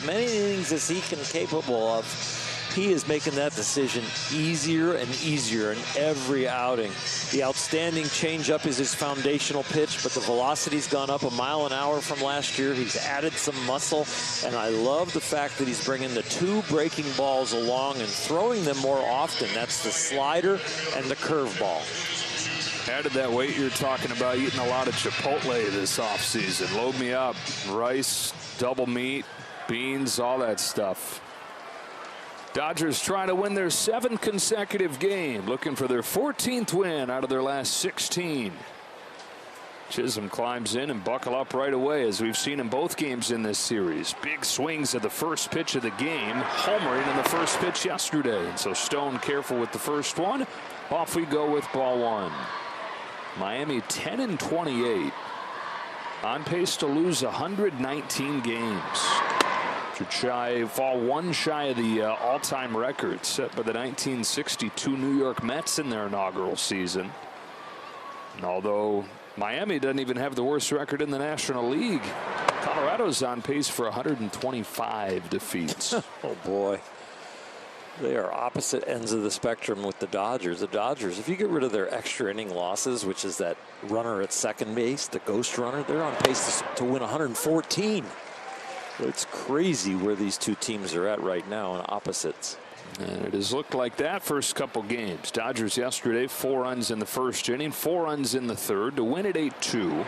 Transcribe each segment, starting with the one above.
as many innings as he can capable of, he is making that decision easier and easier in every outing. The outstanding changeup is his foundational pitch, but the velocity's gone up 1 mile an hour from last year. He's added some muscle, and I love the fact that he's bringing the 2 breaking balls along and throwing them more often. That's the slider and the curveball. Added that weight you're talking about, eating a lot of Chipotle this offseason. Load me up. Rice, double meat, beans, all that stuff. Dodgers trying to win their 7th consecutive game, looking for their 14th win out of their last 16. Chisholm climbs in and buckle up right away, as we've seen in both games in this series. Big swings at the first pitch of the game, homering in the first pitch yesterday. And so Stone careful with the first one. Off we go with ball 1. Miami 10-28, on pace to lose 119 games. Should fall 1 shy of the all-time record set by the 1962 New York Mets in their inaugural season. And although Miami doesn't even have the worst record in the National League, Colorado's on pace for 125 defeats. Oh boy. They are opposite ends of the spectrum with the Dodgers. The Dodgers, if you get rid of their extra inning losses, which is that runner at second base, the ghost runner, they're on pace to win 114. It's crazy where these two teams are at right now in opposites. And it has looked like that first couple games. Dodgers yesterday, 4 runs in the first inning, 4 runs in the third to win it 8-2.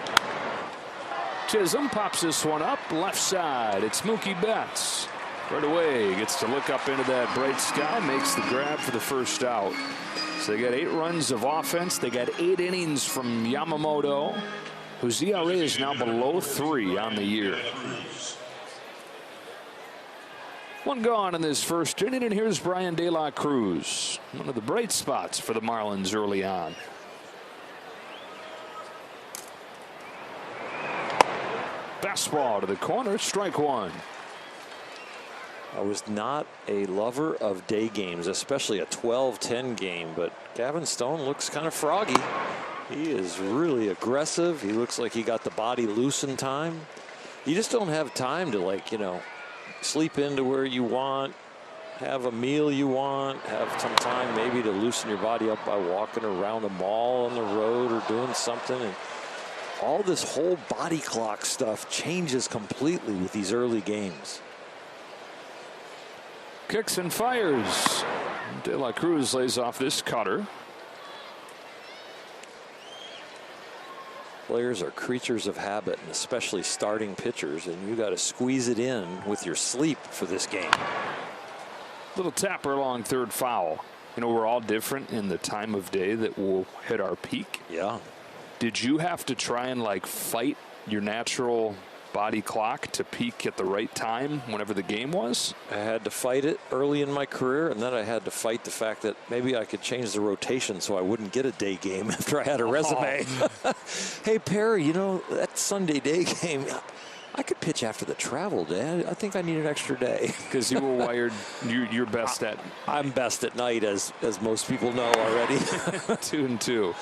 Chisholm pops this one up left side. It's Mookie Betts. Right away gets to look up into that bright sky, makes the grab for the first out. So they got 8 runs of offense. They got 8 innings from Yamamoto, whose ERA is now below 3 on the year. 1 gone in this first inning, and here's Brian De La Cruz, one of the bright spots for the Marlins early on. Fastball to the corner, strike 1. I was not a lover of day games, especially a 12-10 game, but Gavin Stone looks kind of froggy. He is really aggressive. He looks like he got the body loose in time. You just don't have time to, like, you know, sleep into where you want, have a meal you want, have some time maybe to loosen your body up by walking around a mall on the road or doing something. And all this whole body clock stuff changes completely with these early games. Kicks and fires. De La Cruz lays off this cutter. Players are creatures of habit, and especially starting pitchers, and you got to squeeze it in with your sleep for this game. Little tapper along third foul. You know, we're all different in the time of day that we'll hit our peak. Yeah. Did you have to try and like fight your natural body clock to peak at the right time whenever the game was? I had to fight it early in my career, and then I had to fight the fact that maybe I could change the rotation so I wouldn't get a day game after I had a resume. Hey, Perry, you know, that Sunday day game, I could pitch after the travel day. I think I need an extra day. Because you were wired, you're best at... I'm best at night, as most people know already. 2-2.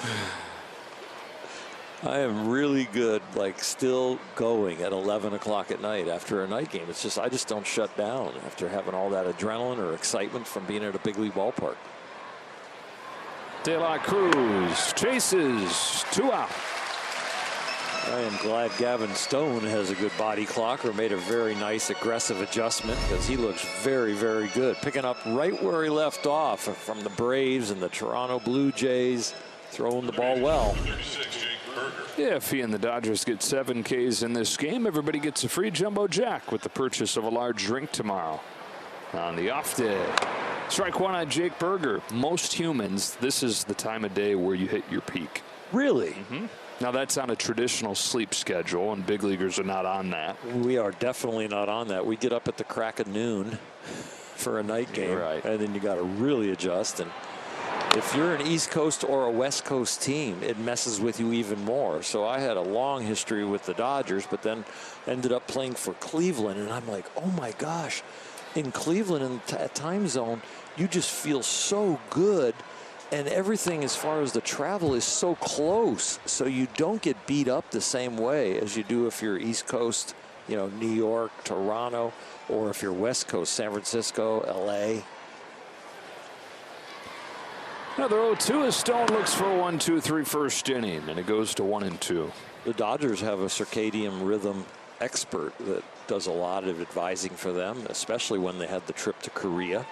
I am really good, like still going at 11 o'clock at night after a night game. It's just, I just don't shut down after having all that adrenaline or excitement from being at a big league ballpark. De La Cruz chases, 2 out. I am glad Gavin Stone has a good body clock, or made a very nice aggressive adjustment, because he looks very, very good. Picking up right where he left off from the Braves and the Toronto Blue Jays, throwing the ball well. If he and the Dodgers get 7 Ks in this game, everybody gets a free Jumbo Jack with the purchase of a large drink tomorrow. On the off day, strike 1 on Jake Berger. Most humans, this is the time of day where you hit your peak. Really? Mm-hmm. Now that's on a traditional sleep schedule, and big leaguers are not on that. We are definitely not on that. We get up at the crack of noon for a night game, right, and then you got to really adjust. And if you're an East Coast or a West Coast team, it messes with you even more. So I had a long history with the Dodgers, but then ended up playing for Cleveland, and I'm like, oh my gosh, in Cleveland in that time zone, you just feel so good, and everything as far as the travel is so close, so you don't get beat up the same way as you do if you're East Coast you know, New York, Toronto, or if you're West Coast, San Francisco, LA. Another 0-2 as Stone looks for a 1-2-3 first inning, and it goes to 1-2. The Dodgers have a circadian rhythm expert that does a lot of advising for them, especially when they had the trip to Korea.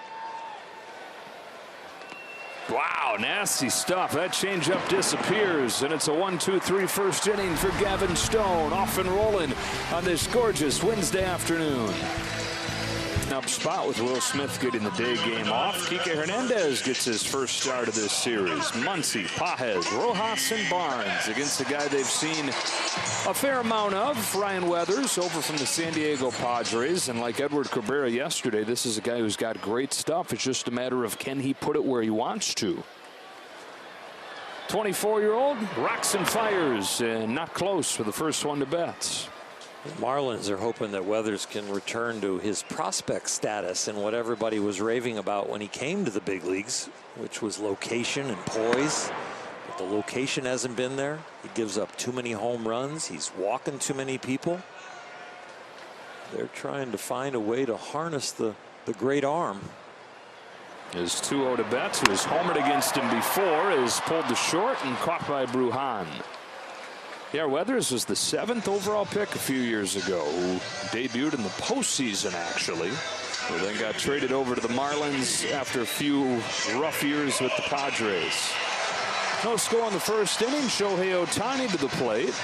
Wow, nasty stuff. That changeup disappears, and it's a 1-2-3 first inning for Gavin Stone, off and rolling on this gorgeous Wednesday afternoon. Up spot with Will Smith getting the day game off. Kike Hernandez gets his first start of this series. Muncy, Pajes, Rojas, and Barnes against the guy they've seen a fair amount of, Ryan Weathers, over from the San Diego Padres. And like Edward Cabrera yesterday, this is a guy who's got great stuff. It's just a matter of can he put it where he wants to. 24-year-old rocks and fires, and not close for the first one to bats. The Marlins are hoping that Weathers can return to his prospect status and what everybody was raving about when he came to the big leagues, which was location and poise. But the location hasn't been there. He gives up too many home runs. He's walking too many people. They're trying to find a way to harness the great arm. His 2-0 to Betts, who has homered against him before, is pulled to short and caught by Brujan. Yeah, Weathers was the 7th overall pick a few years ago, who debuted in the postseason, actually. Who then got traded over to the Marlins after a few rough years with the Padres. No score in the first inning. Shohei Ohtani to the plate.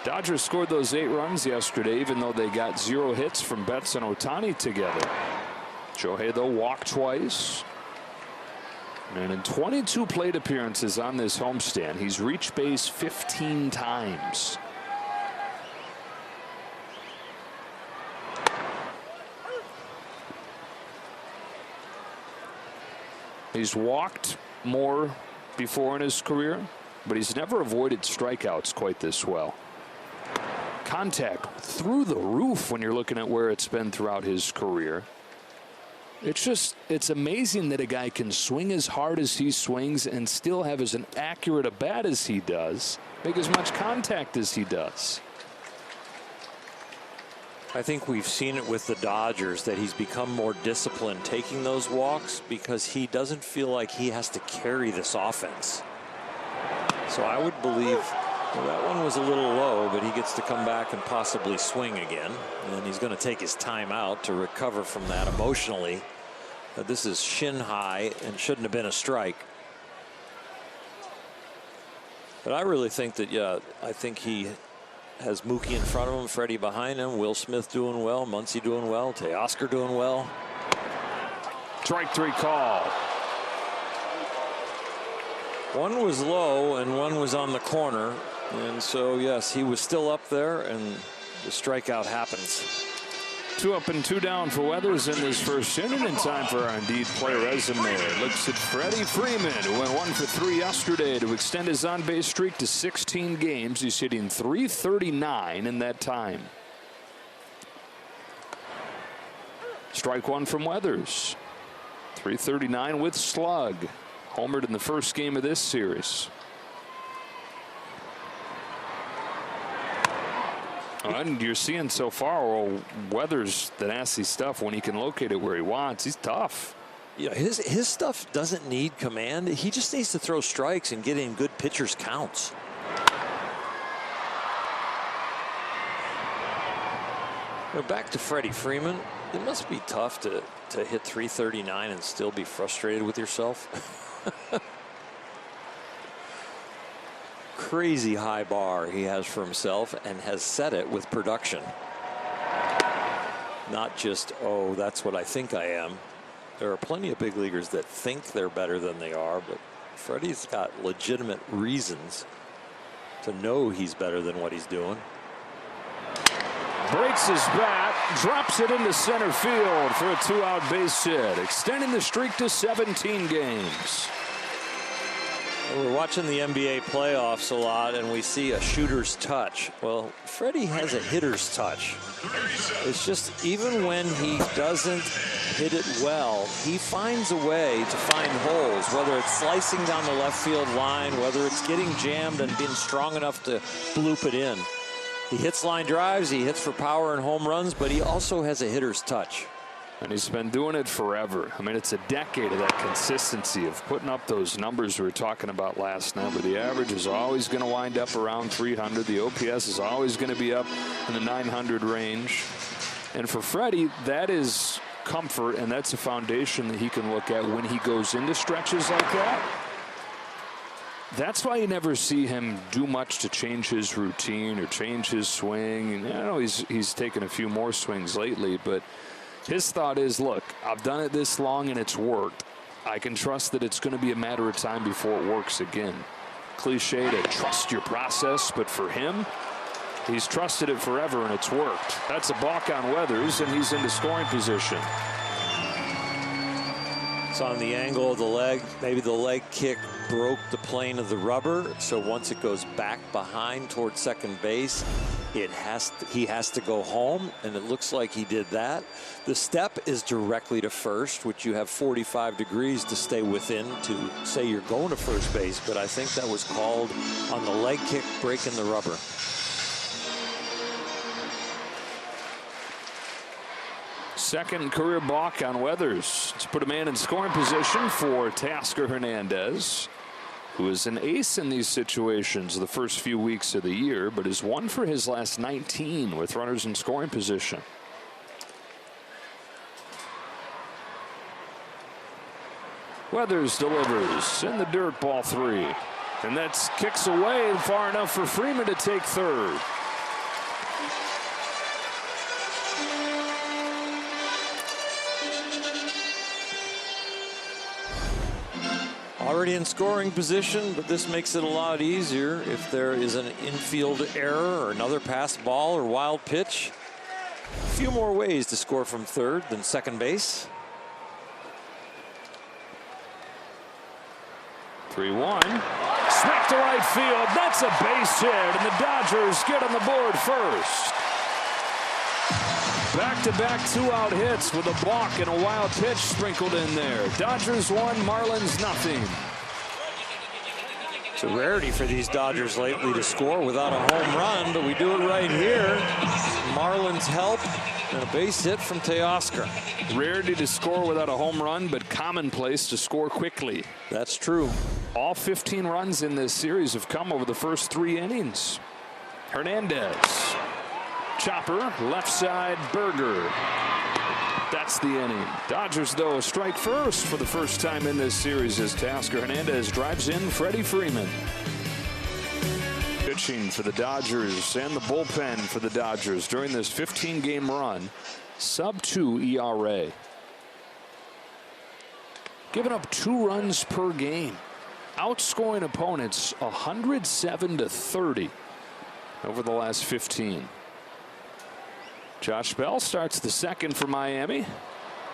Dodgers scored those 8 runs yesterday, even though they got 0 hits from Betts and Ohtani together. Shohei, though, walked twice. And in 22 plate appearances on this homestand, he's reached base 15 times. He's walked more before in his career, but he's never avoided strikeouts quite this well. Contact through the roof when you're looking at where it's been throughout his career. It's amazing that a guy can swing as hard as he swings and still have as an accurate a bat as he does, make as much contact as he does. I think we've seen it with the Dodgers that he's become more disciplined taking those walks because he doesn't feel like he has to carry this offense. So I would believe that one was a little low, but he gets to come back and possibly swing again. And he's going to take his time out to recover from that emotionally. This is shin high and shouldn't have been a strike. But I really think that, yeah, I think he has Mookie in front of him, Freddie behind him, Will Smith doing well, Muncy doing well, Teoscar doing well. Strike 3 call. One was low and one was on the corner. And so, yes, he was still up there, and the strikeout happens. 2 up and 2 down for Weathers in this first inning, and time for our Indeed Play Resume. Looks at Freddie Freeman, who went 1 for 3 yesterday to extend his on-base streak to 16 games. He's hitting .339 in that time. Strike 1 from Weathers. .339 with slug. Homered in the first game of this series. And you're seeing so far, well, Weathers, the nasty stuff when he can locate it where he wants. He's tough. Yeah, his stuff doesn't need command. He just needs to throw strikes and get in good pitchers' counts. Back to Freddie Freeman. It must be tough to hit .339 and still be frustrated with yourself. Crazy high bar he has for himself and has set it with production. Not just, oh, that's what I think I am. There are plenty of big leaguers that think they're better than they are, but Freddie's got legitimate reasons to know he's better than what he's doing. Breaks his bat, drops it into center field for a 2-out base hit, extending the streak to 17 games. We're watching the NBA playoffs a lot, and we see a shooter's touch. Well, Freddie has a hitter's touch. It's just, even when he doesn't hit it well, he finds a way to find holes, whether it's slicing down the left field line, whether it's getting jammed and being strong enough to bloop it in. He hits line drives, he hits for power and home runs, but he also has a hitter's touch. And he's been doing it forever. I mean, it's a decade of that consistency of putting up those numbers we were talking about last night, where the average is always going to wind up around 300. The OPS is always going to be up in the 900 range. And for Freddie, that is comfort, and that's a foundation that he can look at when he goes into stretches like that. That's why you never see him do much to change his routine or change his swing. And I know he's taken a few more swings lately, but his thought is, look, I've done it this long and it's worked. I can trust that it's going to be a matter of time before it works again. Cliche to trust your process, but for him, he's trusted it forever and it's worked. That's a balk on Weathers, and he's into scoring position. It's on the angle of the leg. Maybe the leg kick broke the plane of the rubber, so once it goes back behind towards second base, he has to go home, and it looks like he did that. The step is directly to first, which you have 45 degrees to stay within to say you're going to first base, but I think that was called on the leg kick breaking the rubber. Second career balk on Weathers. Let's put a man in scoring position for Teoscar Hernandez, who is an ace in these situations the first few weeks of the year, but is 1 for his last 19 with runners in scoring position. Weathers delivers in the dirt, ball 3. And that's kicks away far enough for Freeman to take third. Already in scoring position, but this makes it a lot easier if there is an infield error or another pass ball or wild pitch. A few more ways to score from third than second base. 3-1. Smack to right field. That's a base hit, and the Dodgers get on the board first. Back-to-back two-out hits with a balk and a wild pitch sprinkled in there. Dodgers 1, Marlins nothing. It's a rarity for these Dodgers lately to score without a home run, but we do it right here. Marlins help and a base hit from Teoscar. Rarity to score without a home run, but commonplace to score quickly. That's true. All 15 runs in this series have come over the first 3 innings. Hernandez. Chopper, left side, Berger. That's the inning. Dodgers, though, a strike first for the first time in this series as Teoscar Hernandez drives in Freddie Freeman. Pitching for the Dodgers and the bullpen for the Dodgers during this 15-game run. Sub-2 ERA. Giving up 2 runs per game. Outscoring opponents 107-30 over the last 15. Josh Bell starts the second for Miami.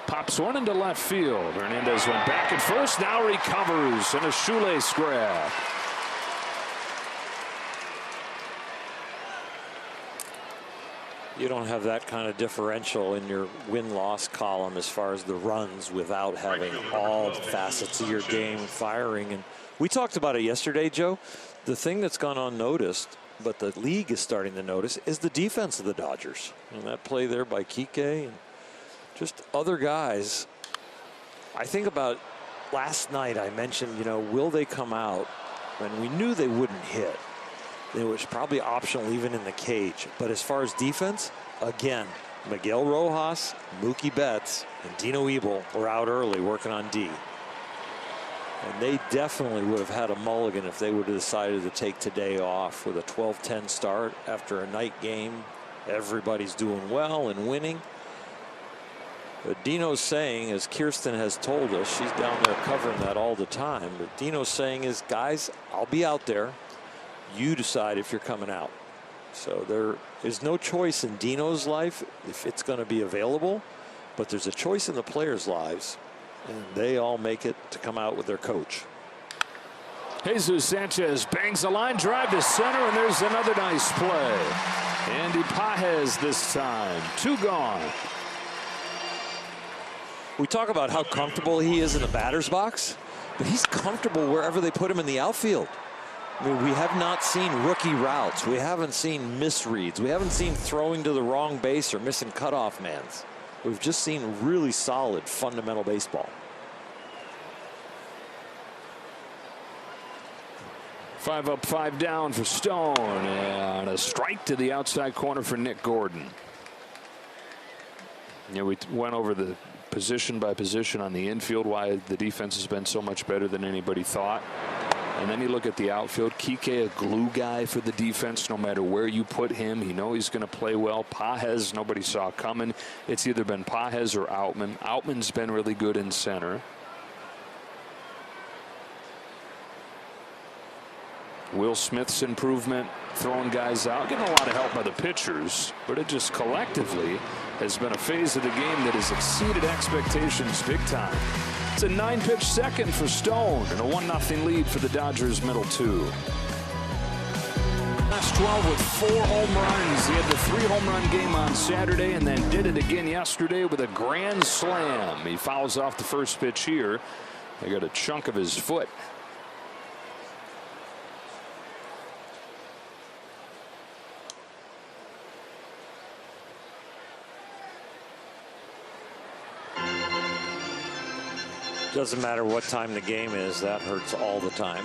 Pops one into left field. Hernandez went back at first, now recovers in a shoelace grab. You don't have that kind of differential in your win-loss column as far as the runs without having all facets of your game firing. And we talked about it yesterday, Joe. The thing that's gone unnoticed, but the league is starting to notice, is the defense of the Dodgers. And that play there by Kike and just other guys. I think about last night, I mentioned, will they come out? And we knew they wouldn't hit. It was probably optional even in the cage. But as far as defense, again, Miguel Rojas, Mookie Betts, and Dino Ebel were out early working on D. And they definitely would have had a mulligan if they would have decided to take today off with a 12-10 start after a night game. Everybody's doing well and winning. But Dino's saying, as Kirsten has told us, she's down there covering that all the time. But Dino's saying is, guys, I'll be out there. You decide if you're coming out. So there is no choice in Dino's life if it's going to be available, but there's a choice in the players' lives, and they all make it to come out with their coach. Jesus Sanchez bangs a line drive to center, and there's another nice play. Andy Pages this time. 2 gone. We talk about how comfortable he is in the batter's box, but he's comfortable wherever they put him in the outfield. I mean, we have not seen rookie routes. We haven't seen misreads. We haven't seen throwing to the wrong base or missing cutoff mans. We've just seen really solid fundamental baseball. 5 up, 5 down for Stone, and a strike to the outside corner for Nick Gordon. Yeah, we went over the position by position on the infield, why the defense has been so much better than anybody thought. And then you look at the outfield. Kike, a glue guy for the defense. No matter where you put him, you know he's going to play well. Pages, nobody saw coming. It's either been Pages or Outman. Outman's been really good in center. Will Smith's improvement, throwing guys out, getting a lot of help by the pitchers, but it just collectively has been a phase of the game that has exceeded expectations big time. It's a 9-pitch second for Stone and a 1-0 lead for the Dodgers middle 2. Last 12 with 4 home runs. He had the 3 home run game on Saturday and then did it again yesterday with a grand slam. He fouls off the first pitch here. They got a chunk of his foot. Doesn't matter what time the game is, that hurts all the time.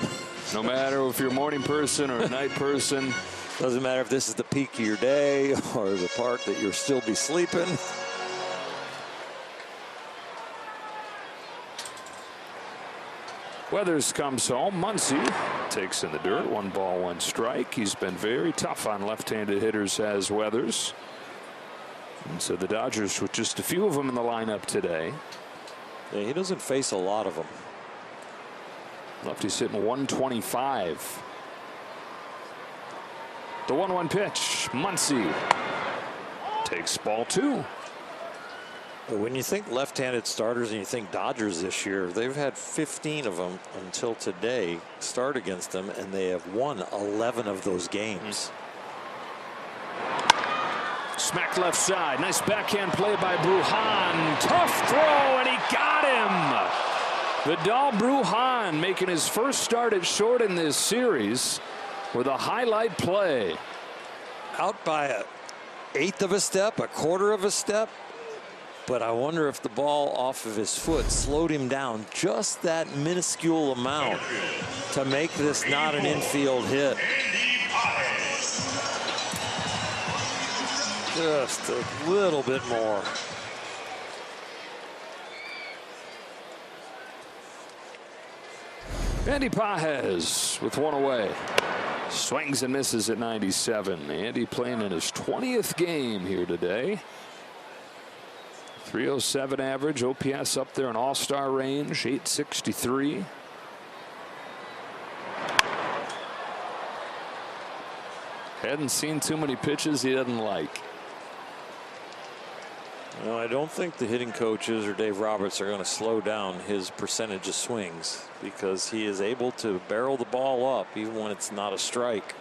No matter if you're a morning person or a night person. Doesn't matter if this is the peak of your day or the part that you'll still be sleeping. Weathers comes home. Muncy takes in the dirt. 1 ball, 1 strike. He's been very tough on left-handed hitters as Weathers. And so the Dodgers with just a few of them in the lineup today. Yeah, he doesn't face a lot of them. Lefty's hitting 125. The 1-1 pitch. Muncy takes ball 2. When you think left-handed starters and you think Dodgers this year, they've had 15 of them until today start against them, and they have won 11 of those games. Smack left side. Nice backhand play by Brujan. Tough throw, and he got him. Vidal Brujan making his first start at short in this series with a highlight play. Out by an 1/8 of a step, a 1/4 of a step. But I wonder if the ball off of his foot slowed him down just that minuscule amount to make this not an infield hit. Just a little bit more. Andy Pages with 1 away. Swings and misses at 97. Andy playing in his 20th game here today. 307 average. OPS up there in all-star range. 863. Hadn't seen too many pitches he doesn't like. No, I don't think the hitting coaches or Dave Roberts are going to slow down his percentage of swings, because he is able to barrel the ball up even when it's not a strike.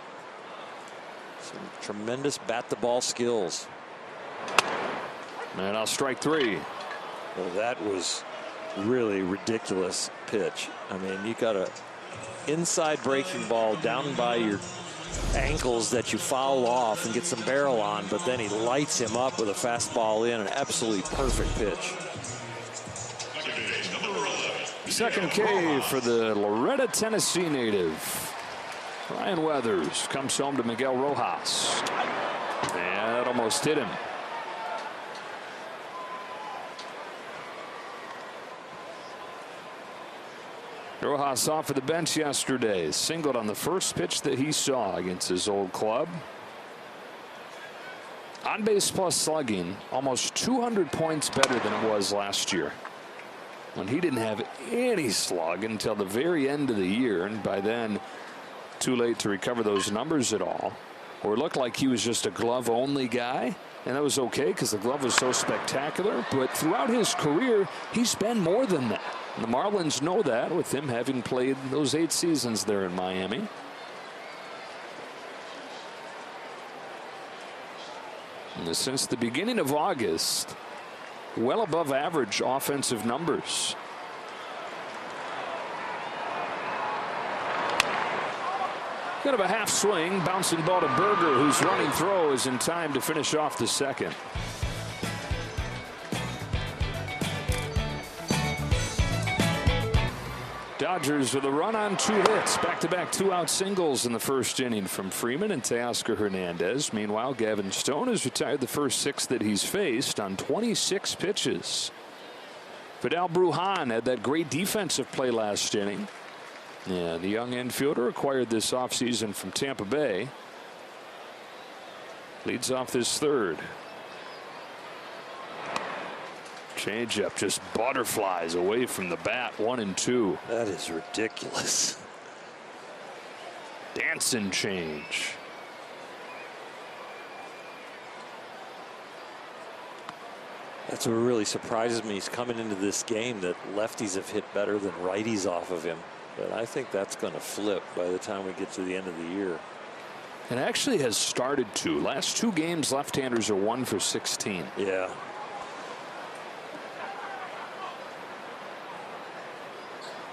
Some tremendous bat the ball skills. And I'll strike 3. Well, that was really ridiculous pitch. I mean, you got a inside breaking ball down by your ankles that you foul off and get some barrel on, but then he lights him up with a fastball in, an absolutely perfect pitch. Second K for the Loretta, Tennessee native. Ryan Weathers comes home to Miguel Rojas. And that almost hit him. Rojas off of the bench yesterday. Singled on the first pitch that he saw against his old club. On base plus slugging, almost 200 points better than it was last year, when he didn't have any slug until the very end of the year, and by then too late to recover those numbers at all. Or it looked like he was just a glove only guy, and that was okay because the glove was so spectacular. But throughout his career, he's been more than that. And the Marlins know that, with him having played those 8 seasons there in Miami. since the beginning of August. Well above average offensive numbers. Kind of a half swing, bouncing ball to Berger, whose running throw is in time to finish off the second. Dodgers with a run on 2 hits. Back-to-back 2-out singles in the first inning from Freeman and Teoscar Hernandez. Meanwhile, Gavin Stone has retired the first 6 that he's faced on 26 pitches. Vidal Brujan had that great defensive play last inning. And the young infielder acquired this offseason from Tampa Bay. Leads off this third. Changeup just butterflies away from the bat. 1-2. That is ridiculous. Dancing change. That's what really surprises me. He's coming into this game that lefties have hit better than righties off of him. But I think that's going to flip by the time we get to the end of the year. And actually has started to. Last 2 games, left-handers are 1 for 16. Yeah.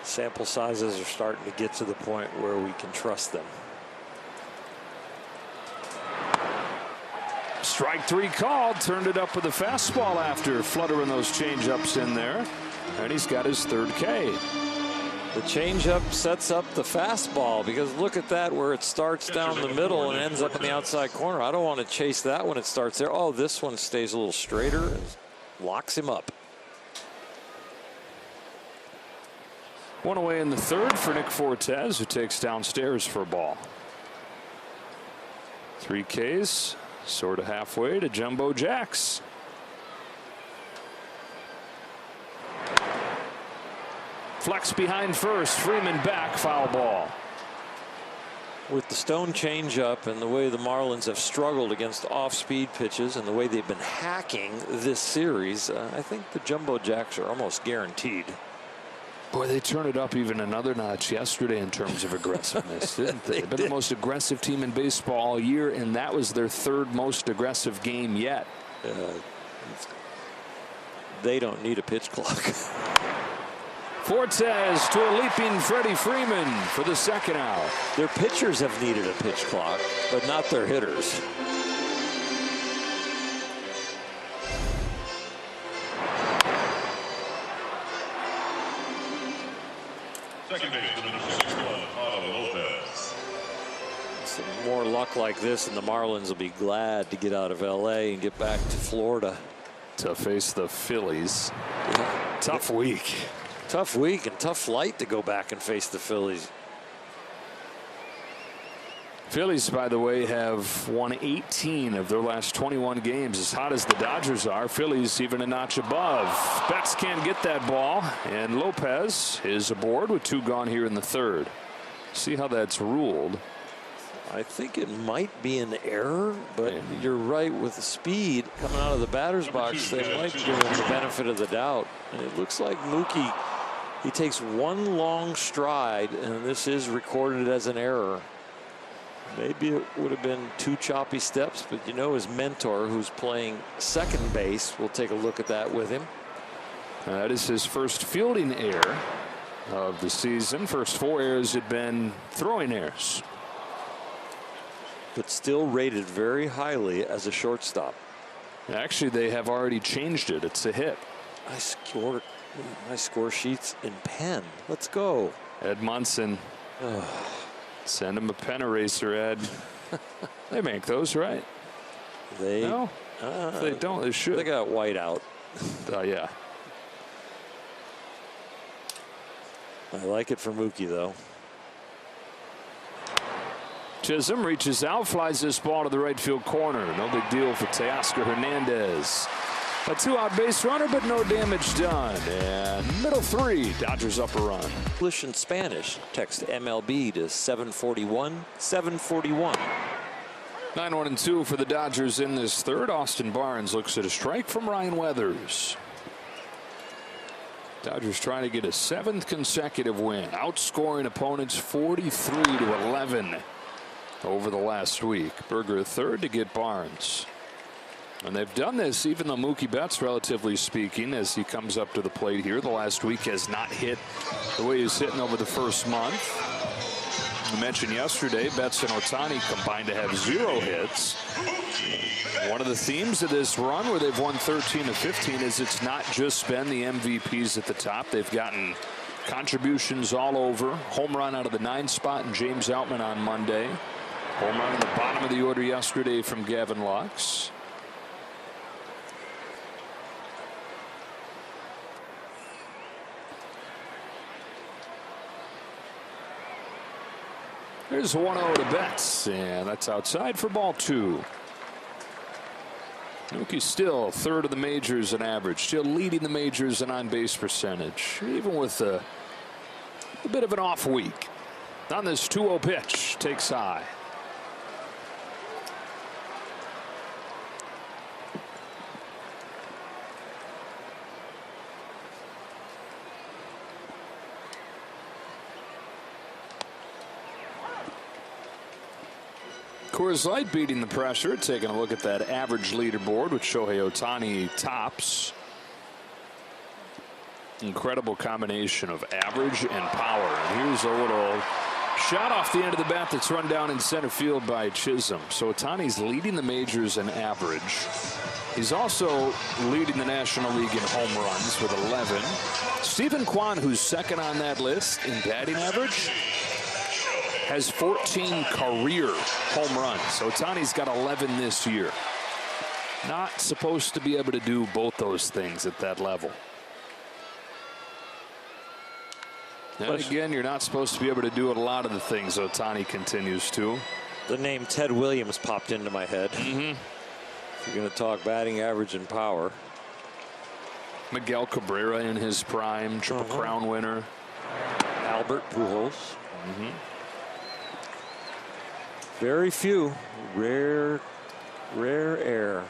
Sample sizes are starting to get to the point where we can trust them. Strike 3 called. Turned it up with a fastball after fluttering those changeups in there. And he's got his 3rd K. The changeup sets up the fastball, because look at that, where it starts down the middle and ends up in the outside corner. I don't want to chase that when it starts there. Oh, this one stays a little straighter and locks him up. 1 away in the 3rd for Nick Fortes, who takes downstairs for a ball. 3 Ks, sort of halfway to Jumbo Jacks. Flex behind first. Freeman back. Foul ball. With the Stone changeup and the way the Marlins have struggled against off-speed pitches and the way they've been hacking this series, I think the Jumbo Jacks are almost guaranteed. Boy, they turned it up even another notch yesterday in terms of aggressiveness, didn't they? They've been the most aggressive team in baseball all year, and that was their 3rd most aggressive game yet. They don't need a pitch clock. Fortes to a leaping Freddie Freeman for the 2nd out. Their pitchers have needed a pitch clock, but not their hitters. Second baseman, number 61, Pablo Lopez. Some more luck like this, and the Marlins will be glad to get out of L.A. and get back to Florida to face the Phillies. Tough week. Tough week and tough flight to go back and face the Phillies. Phillies, by the way, have won 18 of their last 21 games. As hot as the Dodgers are, Phillies even a notch above. Betts can't get that ball, and Lopez is aboard with 2 gone here in the 3rd. See how that's ruled. I think it might be an error, but you're right, with the speed coming out of the batter's box, they might give him the benefit of the doubt. And it looks like Mookie, he takes 1 long stride, and this is recorded as an error. Maybe it would have been 2 choppy steps, but you know, his mentor, who's playing second base, will take a look at that with him. That is his first fielding error of the season. First 4 errors had been throwing errors. But still rated very highly as a shortstop. Actually, they have already changed it. It's a hit. My score sheets in pen. Let's go. Ed Munson. Send him a pen eraser, Ed. They make those, right? No? If they don't, they should. They got white out. Yeah. I like it for Mookie, though. Chisholm reaches out, flies this ball to the right field corner. No big deal for Teoscar Hernandez. A 2-out base runner, but no damage done. And middle 3, Dodgers up a run. English and Spanish. Text MLB to 741 741. 9-1-2 for the Dodgers in this 3rd. Austin Barnes looks at a strike from Ryan Weathers. Dodgers trying to get a 7th consecutive win, outscoring opponents 43-11 over the last week. Berger 3rd to get Barnes. And they've done this, even though Mookie Betts, relatively speaking, as he comes up to the plate here, the last week has not hit the way he's hitting over the first month. I mentioned yesterday, Betts and Ohtani combined to have 0 hits. One of the themes of this run, where they've won 13 of 15, is it's not just been the MVPs at the top. They've gotten contributions all over. Home run out of the 9th spot in James Outman on Monday. Home run in the bottom of the order yesterday from Gavin Lux. There's 1-0 to Betts, and that's outside for ball 2. Mookie's still 3rd of the majors in average, still leading the majors in on-base percentage, even with a bit of an off week. On this 2-0 pitch, takes high. Coors Light beating the pressure. Taking a look at that average leaderboard with Shohei Ohtani tops. Incredible combination of average and power. And here's a little shot off the end of the bat that's run down in center field by Chisholm. So Ohtani's leading the majors in average. He's also leading the National League in home runs with 11. Stephen Kwan, who's second on that list in batting average, has 14 career home runs. Ohtani's got 11 this year. Not supposed to be able to do both those things at that level. And again, you're not supposed to be able to do a lot of the things Ohtani continues to. The name Ted Williams popped into my head. If you're going to talk batting average and power. Miguel Cabrera in his prime, Triple Crown winner. Albert Pujols. Very few. Rare air.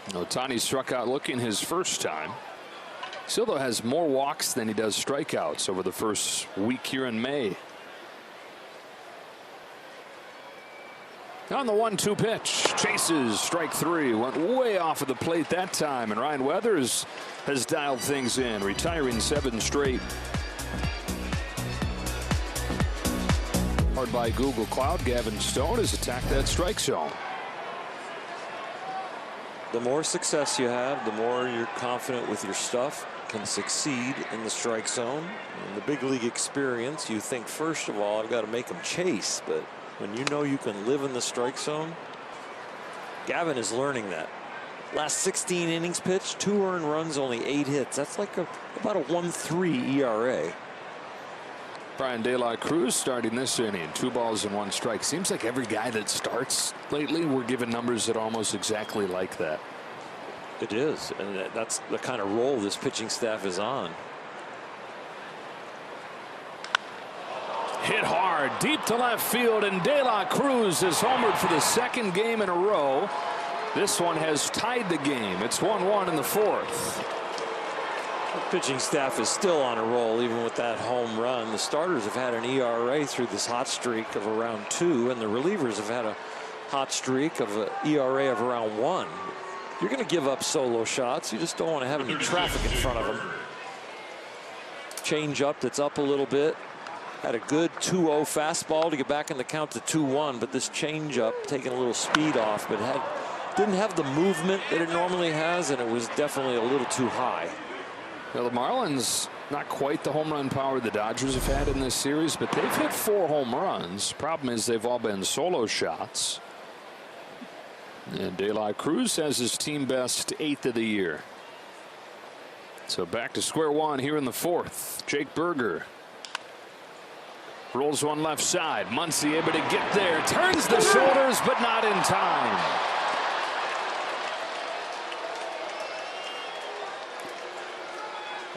Ohtani struck out looking his first time. Still, though, has more walks than he does strikeouts over the first week here in May. On the 1-2 pitch, chases, strike 3, went way off of the plate that time, and Ryan Weathers has dialed things in, retiring 7 straight. Hard by Google Cloud, Gavin Stone has attacked that strike zone. The more success you have, the more you're confident with your stuff, can succeed in the strike zone. In the big league experience, you think, first of all, I've got to make them chase, but when you know you can live in the strike zone, Gavin is learning that. Last 16 innings pitched, 2 earned runs, only 8 hits. That's like about a 1.3 ERA. Brian De La Cruz starting this inning, 2 balls and 1 strike. Seems like every guy that starts lately, we're given numbers that are almost exactly like that. It is, and that's the kind of role this pitching staff is on. Hit hard, deep to left field, and De La Cruz has homered for the 2nd game in a row. This one has tied the game. It's 1-1 in the 4th. The pitching staff is still on a roll, even with that home run. The starters have had an ERA through this hot streak of around 2, and the relievers have had a hot streak of an ERA of around 1. You're going to give up solo shots. You just don't want to have any traffic in front of them. Change up that's up a little bit. Had a good 2-0 fastball to get back in the count to 2-1, but this changeup taking a little speed off, but didn't have the movement that it normally has, and it was definitely a little too high. Well, the Marlins, not quite the home run power the Dodgers have had in this series, but they've hit 4 home runs. Problem is they've all been solo shots. And De La Cruz has his team best 8th of the year. So back to square one here in the 4th. Jake Berger rolls one left side. Muncy able to get there. Turns the shoulders, but not in time.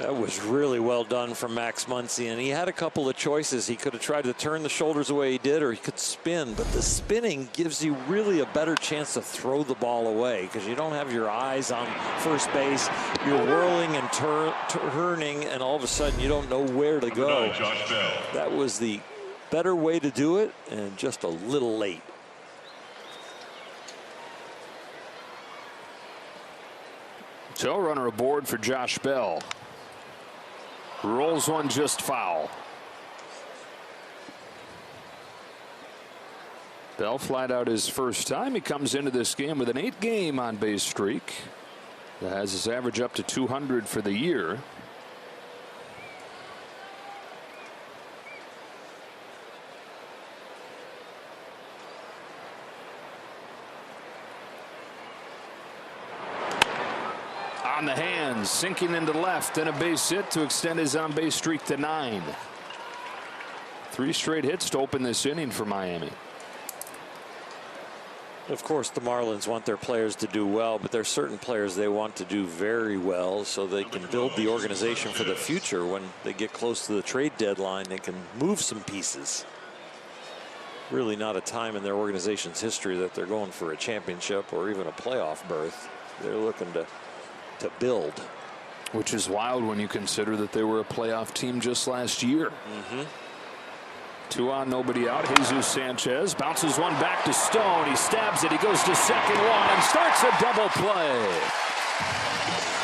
That was really well done from Max Muncy, and he had a couple of choices. He could have tried to turn the shoulders the way he did, or he could spin, but the spinning gives you really a better chance to throw the ball away because you don't have your eyes on first base. You're whirling and turning, and all of a sudden you don't know where to go. That was the better way to do it, and just a little late. Tail runner aboard for Josh Bell. Rolls one just foul. Bell flied out his first time. He comes into this game with an 8-game on-base streak. That has his average up to 200 for the year. On the hands, sinking into left, and a base hit to extend his on-base streak to 9. 3 straight hits to open this inning for Miami. Of course, the Marlins want their players to do well, but there are certain players they want to do very well so they can build the organization for the future. When they get close to the trade deadline, they can move some pieces. Really not a time in their organization's history that they're going for a championship or even a playoff berth. They're looking to build. Which is wild when you consider that they were a playoff team just last year. 2 on, nobody out. Jesus Sanchez bounces one back to Stone. He stabs it. He goes to second one and starts a double play.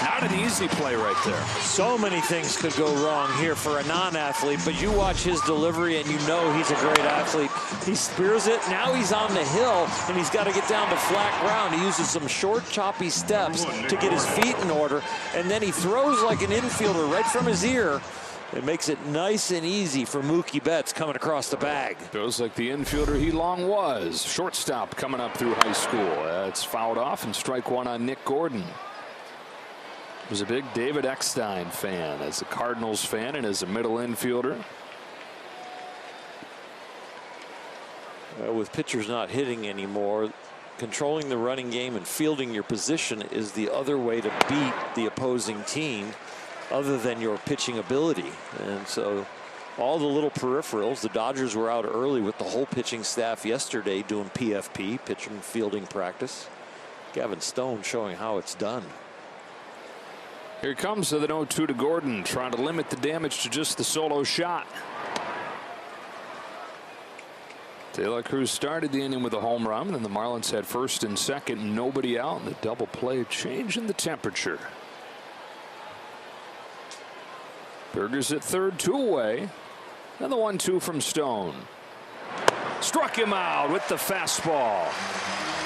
Not an easy play right there. So many things could go wrong here for a non-athlete, but you watch his delivery and you know he's a great athlete. He spears it. Now he's on the hill and he's got to get down to flat ground. He uses some short, choppy steps to get his feet in order, and then he throws like an infielder right from his ear. It makes it nice and easy for Mookie Betts coming across the bag. Goes like the infielder he long was. Shortstop coming up through high school. It's fouled off, and strike one on Nick Gordon. Was a big David Eckstein fan, as a Cardinals fan and as a middle infielder. With pitchers not hitting anymore, controlling the running game and fielding your position is the other way to beat the opposing team other than your pitching ability. And so all the little peripherals, the Dodgers were out early with the whole pitching staff yesterday doing PFP, pitching fielding practice. Gavin Stone showing how it's done. Here comes the 0-2 to Gordon, trying to limit the damage to just the solo shot. De La Cruz started the inning with a home run, and then the Marlins had first and second, nobody out, and the double play changing the temperature. Burgers at third, 2 away, and the 1-2 from Stone. Struck him out with the fastball.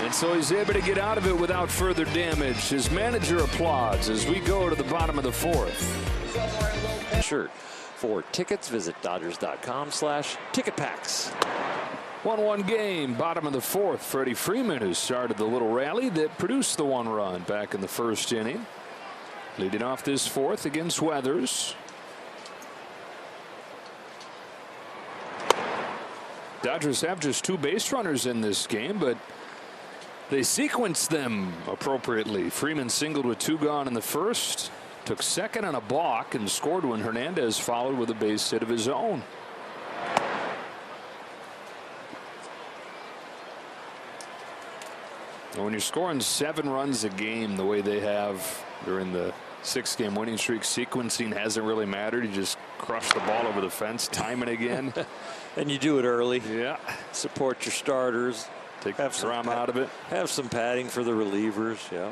And so he's able to get out of it without further damage. His manager applauds as we go to the bottom of the 4th. Shirt. For tickets, visit Dodgers.com/ticketpacks. 1-1 game, bottom of the 4th. Freddie Freeman, who started the little rally that produced the 1 run back in the first inning. Leading off this 4th against Weathers. Dodgers have just 2 base runners in this game, but they sequenced them appropriately. Freeman singled with 2 gone in the first, took second on a balk, and scored when Hernandez followed with a base hit of his own. And when you're scoring 7 runs a game the way they have during the 6-game winning streak, sequencing hasn't really mattered. You just crush the ball over the fence, time it again. And you do it early. Yeah. Support your starters. Take the drama out of it. Have some padding for the relievers. Yeah.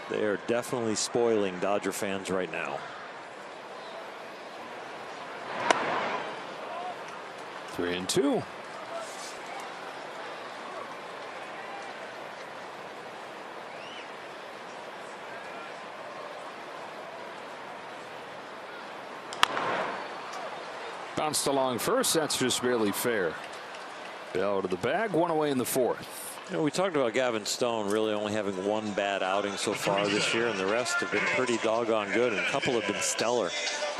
They are definitely spoiling Dodger fans right now. 3-2. Bounced along first. That's just barely fair. Bell to the bag. 1 away in the 4th. You know, we talked about Gavin Stone really only having 1 bad outing so far this year, and the rest have been pretty doggone good, and a couple have been stellar.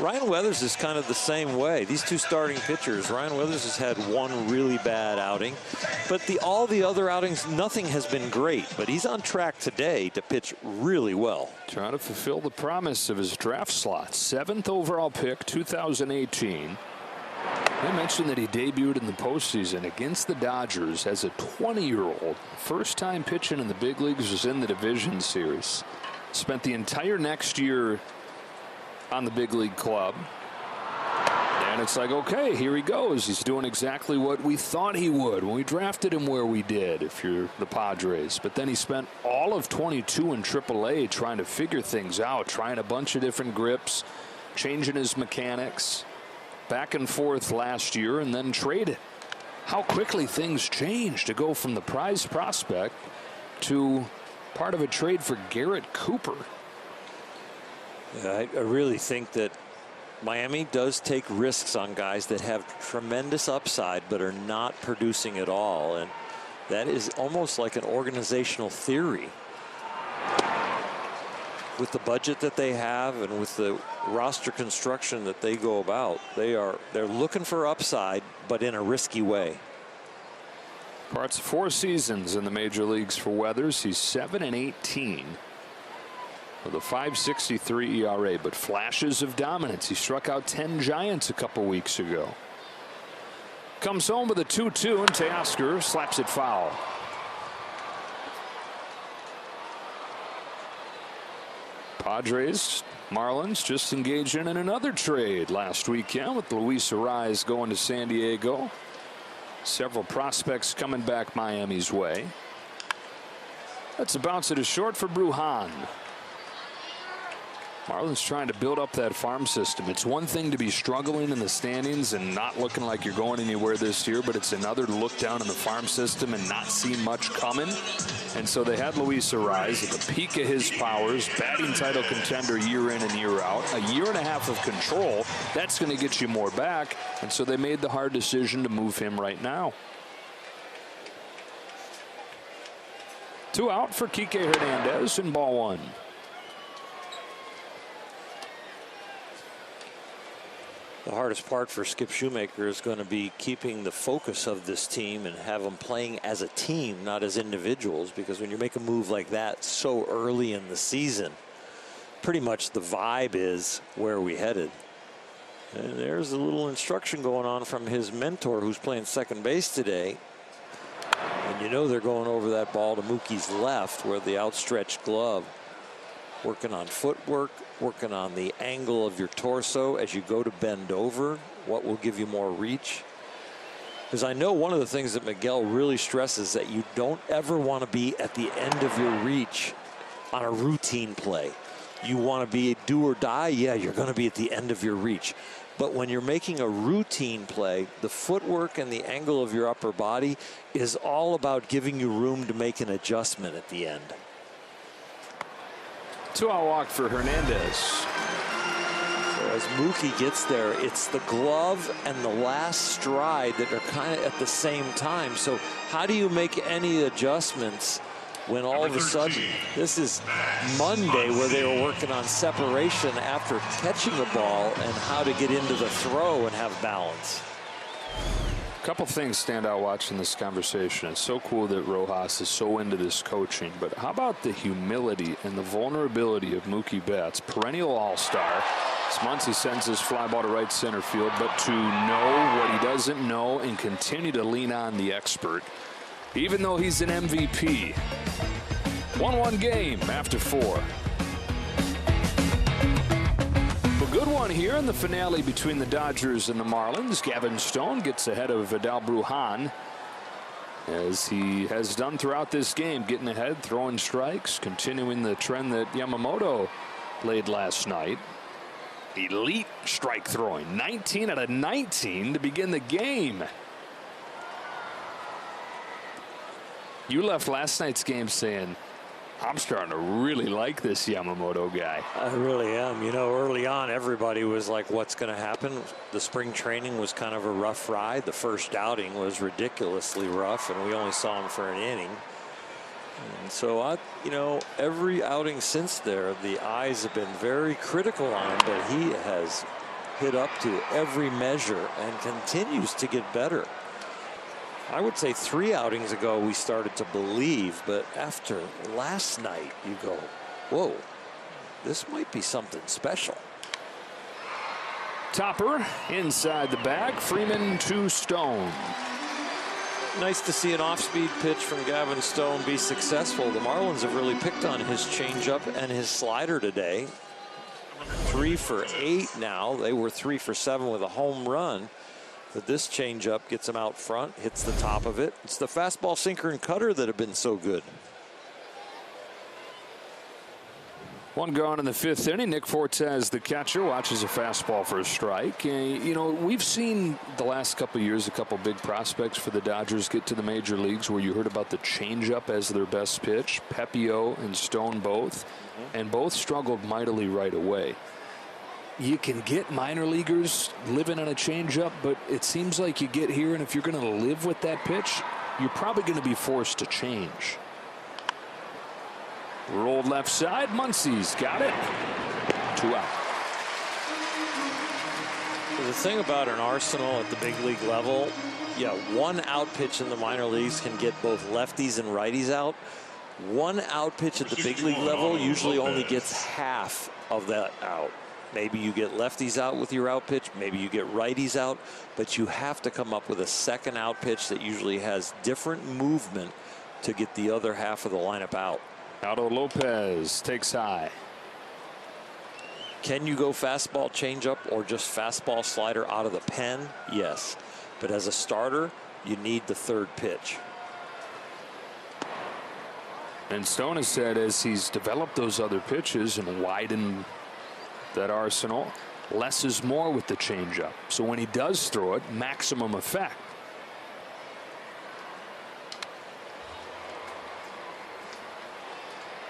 Ryan Weathers is kind of the same way. These two starting pitchers, Ryan Weathers has had one really bad outing, but all the other outings, nothing has been great. But he's on track today to pitch really well. Trying to fulfill the promise of his draft slot. 7th overall pick, 2018. I mentioned that he debuted in the postseason against the Dodgers as a 20-year-old. First time pitching in the big leagues was in the division series. Spent the entire next year on the big league club. And it's like, okay, here he goes. He's doing exactly what we thought he would when we drafted him where we did, if you're the Padres. But then he spent all of 22 in AAA trying to figure things out, trying a bunch of different grips, changing his mechanics, back and forth last year, and then traded. How quickly things change to go from the prize prospect to part of a trade for Garrett Cooper. I really think that Miami does take risks on guys that have tremendous upside but are not producing at all, and that is almost like an organizational theory. With the budget that they have and with the roster construction that they go about, they're looking for upside but in a risky way. Parts of 4 seasons in the major leagues for Weathers. He's 7-18 with a 5.63 ERA, but flashes of dominance. He struck out 10 Giants a couple weeks ago. Comes home with a 2-2, and Teoscar slaps it foul. Padres, Marlins just engaged in another trade last weekend with Luis Arraez going to San Diego. Several prospects coming back Miami's way. That's a bounce it is short for Brujan. Marlins trying to build up that farm system. It's one thing to be struggling in the standings and not looking like you're going anywhere this year, but it's another to look down in the farm system and not see much coming. And so they had Luis Arraez at the peak of his powers, batting title contender year in and year out, a year and a half of control. That's going to get you more back. And so they made the hard decision to move him right now. 2 out for Kike Hernandez in ball 1. The hardest part for Skip Shoemaker is going to be keeping the focus of this team and have them playing as a team, not as individuals, because when you make a move like that so early in the season, pretty much the vibe is where are we headed. And there's a little instruction going on from his mentor who's playing second base today. And you know they're going over that ball to Mookie's left where the outstretched glove, working on footwork, working on the angle of your torso as you go to bend over, what will give you more reach. Because I know one of the things that Miguel really stresses that you don't ever want to be at the end of your reach on a routine play. You want to be do or die, yeah, you're going to be at the end of your reach. But when you're making a routine play, the footwork and the angle of your upper body is all about giving you room to make an adjustment at the end. 2-out walk for Hernandez. So as Mookie gets there, it's the glove and the last stride that are kind of at the same time. So how do you make any adjustments when all of a sudden, this is Monday where they were working on separation after catching the ball and how to get into the throw and have balance? A couple things stand out watching this conversation. It's so cool that Rojas is so into this coaching, but how about the humility and the vulnerability of Mookie Betts, perennial all-star. This month he sends his fly ball to right center field, but to know what he doesn't know and continue to lean on the expert, even though he's an MVP. 1-1 game after 4. Good one here in the finale between the Dodgers and the Marlins. Gavin Stone gets ahead of Vidal Brujan, as he has done throughout this game, getting ahead, throwing strikes, continuing the trend that Yamamoto laid last night. Elite strike throwing, 19 out of 19 to begin the game. You left last night's game saying, I'm starting to really like this Yamamoto guy. I really am. You know, early on, everybody was like, what's going to happen? The spring training was kind of a rough ride. The first outing was ridiculously rough, and we only saw him for an inning. And so, you know, every outing since there, the eyes have been very critical on him, but he has hit up to every measure and continues to get better. I would say 3 outings ago we started to believe, but after last night you go, whoa, this might be something special. Topper inside the bag. Freeman to Stone. Nice to see an off-speed pitch from Gavin Stone be successful. The Marlins have really picked on his changeup and his slider today. 3 for 8 now. They were 3 for 7 with a home run. But this changeup gets him out front, hits the top of it. It's the fastball, sinker, and cutter that have been so good. 1 gone in the 5th inning. Nick Fortes, the catcher, watches a fastball for a strike. You know, we've seen the last couple of years a couple big prospects for the Dodgers get to the major leagues where you heard about the changeup as their best pitch. Pepio and Stone both, and both struggled mightily right away. You can get minor leaguers living on a changeup, but it seems like you get here, and if you're going to live with that pitch, you're probably going to be forced to change. Rolled left side. Muncie's got it. 2 out. The thing about an arsenal at the big league level, yeah, 1 out pitch in the minor leagues can get both lefties and righties out. 1 out pitch at the big league level usually only gets half of that out. Maybe you get lefties out with your out pitch, maybe you get righties out, but you have to come up with a second out pitch that usually has different movement to get the other half of the lineup out. Aldo Lopez takes high. Can you go fastball, changeup, or just fastball, slider out of the pen? Yes. But as a starter, you need the 3rd pitch. And Stone has said as he's developed those other pitches and widened that arsenal, less is more with the changeup. So when he does throw it, maximum effect.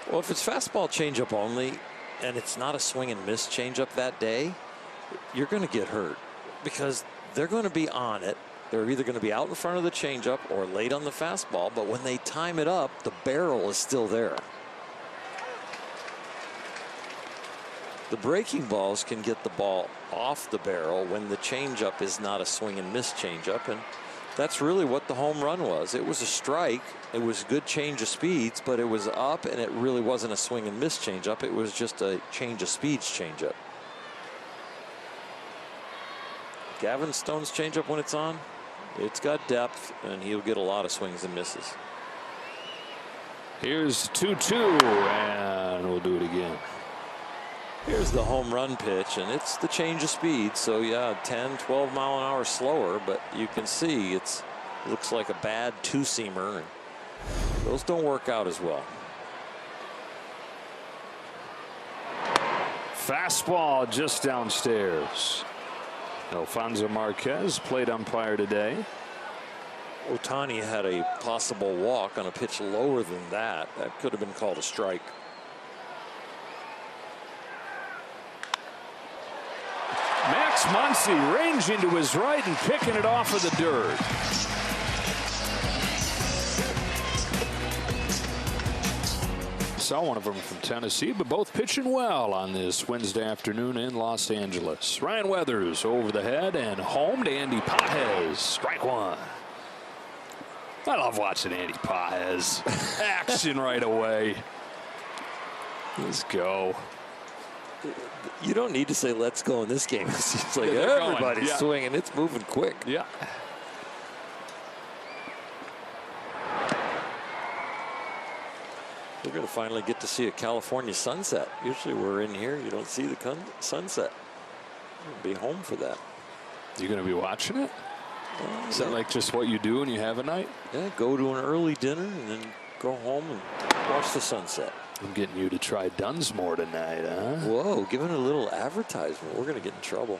Well, if it's fastball, changeup only, and it's not a swing and miss changeup that day, you're going to get hurt because they're going to be on it. They're either going to be out in front of the changeup or late on the fastball, but when they time it up, the barrel is still there. The breaking balls can get the ball off the barrel when the changeup is not a swing and miss changeup, and that's really what the home run was. It was a strike. It was a good change of speeds, but it was up, and it really wasn't a swing and miss changeup. It was just a change of speeds changeup. Gavin Stone's changeup, when it's on, it's got depth, and he'll get a lot of swings and misses. Here's 2-2, and we'll do it again. Here's the home run pitch, and it's the change of speed. So yeah, 10, 12 mile an hour slower, but you can see it looks like a bad 2-seamer, and those don't work out as well. Fastball just downstairs. Alfonso Marquez, plate umpire today. Ohtani had a possible walk on a pitch lower than that. That could have been called a strike. Max Muncy ranging to his right and picking it off of the dirt. Saw one of them from Tennessee, but both pitching well on this Wednesday afternoon in Los Angeles. Ryan Weathers over the head and home to Andy Pages. Strike 1. I love watching Andy Pages. Action right away. Let's go. You don't need to say let's go in this game. It seems like Yeah, everybody's yeah. swinging. It's moving quick. Yeah. We're going to finally get to see a California sunset. Usually we're in here, you don't see the sunset. We'll be home for that. You going to be watching it? Is that like just what you do when you have a night? Yeah, go to an early dinner and then go home and watch the sunset. I'm getting you to try Dunsmore tonight, huh? Whoa, giving a little advertisement. We're going to get in trouble.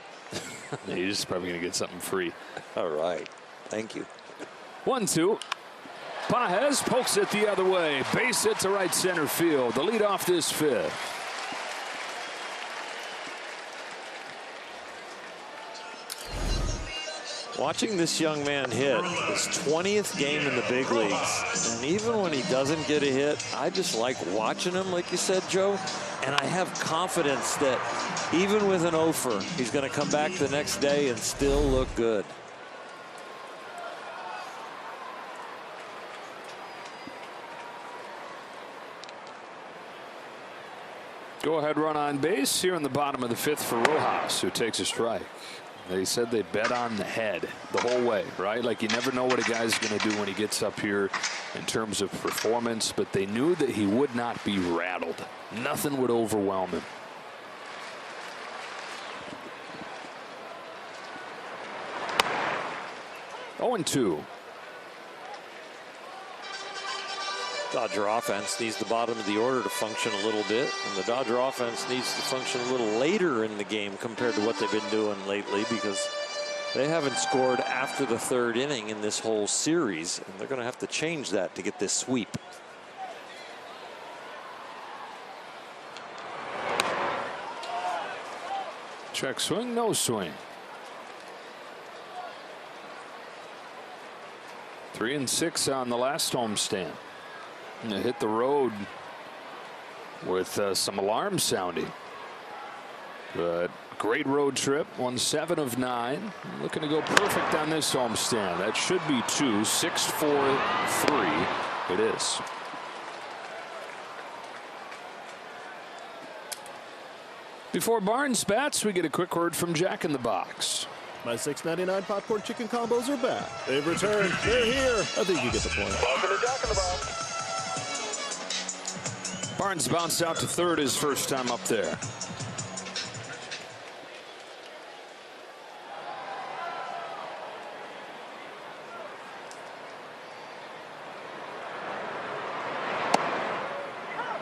You're just probably going to get something free. All right. Thank you. 1-2. Pages pokes it the other way. Base hit to right center field. The lead off this 5th. Watching this young man hit his 20th game in the big leagues, and even when he doesn't get a hit, I just like watching him. Like you said, Joe, And I have confidence that even with an offer, he's going to come back the next day and still look good. Go-ahead run on base here in the bottom of the 5th for Rojas, who takes a strike. They said they bet on the head the whole way, right? Like, you never know what a guy's going to do when he gets up here in terms of performance, but they knew that he would not be rattled. Nothing would overwhelm him. Oh, 0-2. Dodger offense needs the bottom of the order to function a little bit, and the Dodger offense needs to function a little later in the game compared to what they've been doing lately, because they haven't scored after the 3rd inning in this whole series, and they're going to have to change that to get this sweep. Check swing, no swing. 3-6 on the last homestand. And hit the road with some alarms sounding. But great road trip. Won 7 of 9. Looking to go perfect on this homestand. That should be 2. 6-4-3. It is. Before Barnes bats, we get a quick word from Jack in the Box. My $6.99 popcorn chicken combos are back. They've returned. They're here. I think you get the point. Welcome to Jack in the Box. Barnes bounced out to 3rd his first time up there.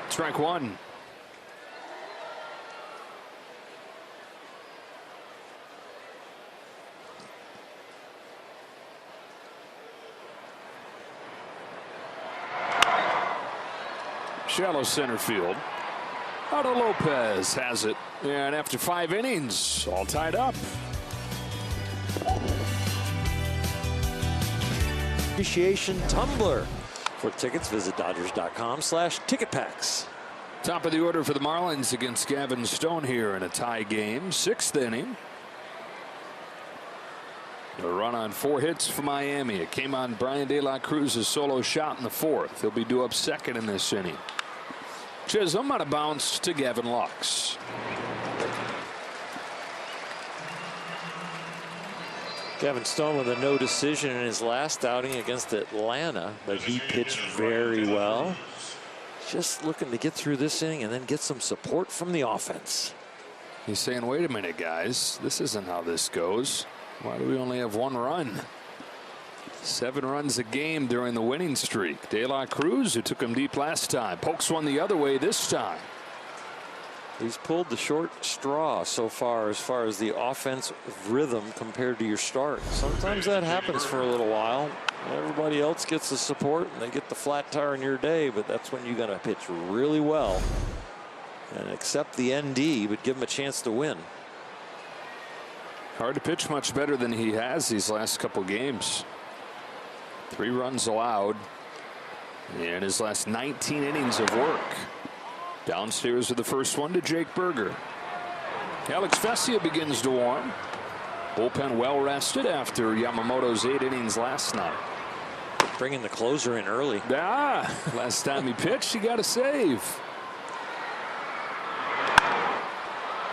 Strike 1. Shallow center field. Otto Lopez has it. And after 5 innings, all tied up. Appreciation tumbler. For tickets, visit Dodgers.com/ticketpacks. Top of the order for the Marlins against Gavin Stone here in a tie game. 6th inning. A run on 4 hits for Miami. It came on Brian De La Cruz's solo shot in the 4th. He'll be due up 2nd in this inning. Chisholm on a bounce to Gavin Lux. Gavin Stone with a no decision in his last outing against Atlanta, but he pitched very well. Just looking to get through this inning and then get some support from the offense. He's saying, wait a minute, guys. This isn't how this goes. Why do we only have 1 run? 7 runs a game during the winning streak. De La Cruz, who took him deep last time, pokes one the other way this time. He's pulled the short straw so far as the offense rhythm compared to your start. Sometimes that happens for a little while. Everybody else gets the support and they get the flat tire in your day, but that's when you got to pitch really well and accept the ND, but give him a chance to win. Hard to pitch much better than he has these last couple games. 3 runs allowed in his last 19 innings of work. Downstairs with the first one to Jake Berger. Alex Vesia begins to warm. Bullpen well rested after Yamamoto's 8 innings last night. Bringing the closer in early. Last time he pitched, he got a save.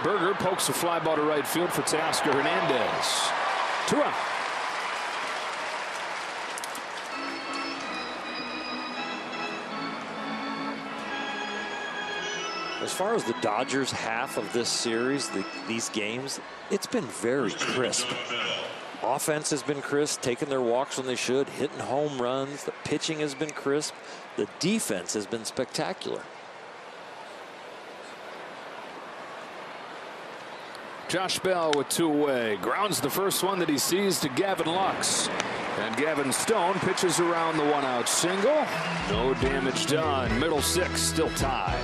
Berger pokes a fly ball to right field for Teoscar Hernandez. 2 out. As far as the Dodgers' half of this series, these games, it's been very crisp. Offense has been crisp, taking their walks when they should, hitting home runs. The pitching has been crisp. The defense has been spectacular. Josh Bell with 2 away. Grounds the first one that he sees to Gavin Lux. And Gavin Stone pitches around the 1-out single. No damage done. Middle 6 still tied.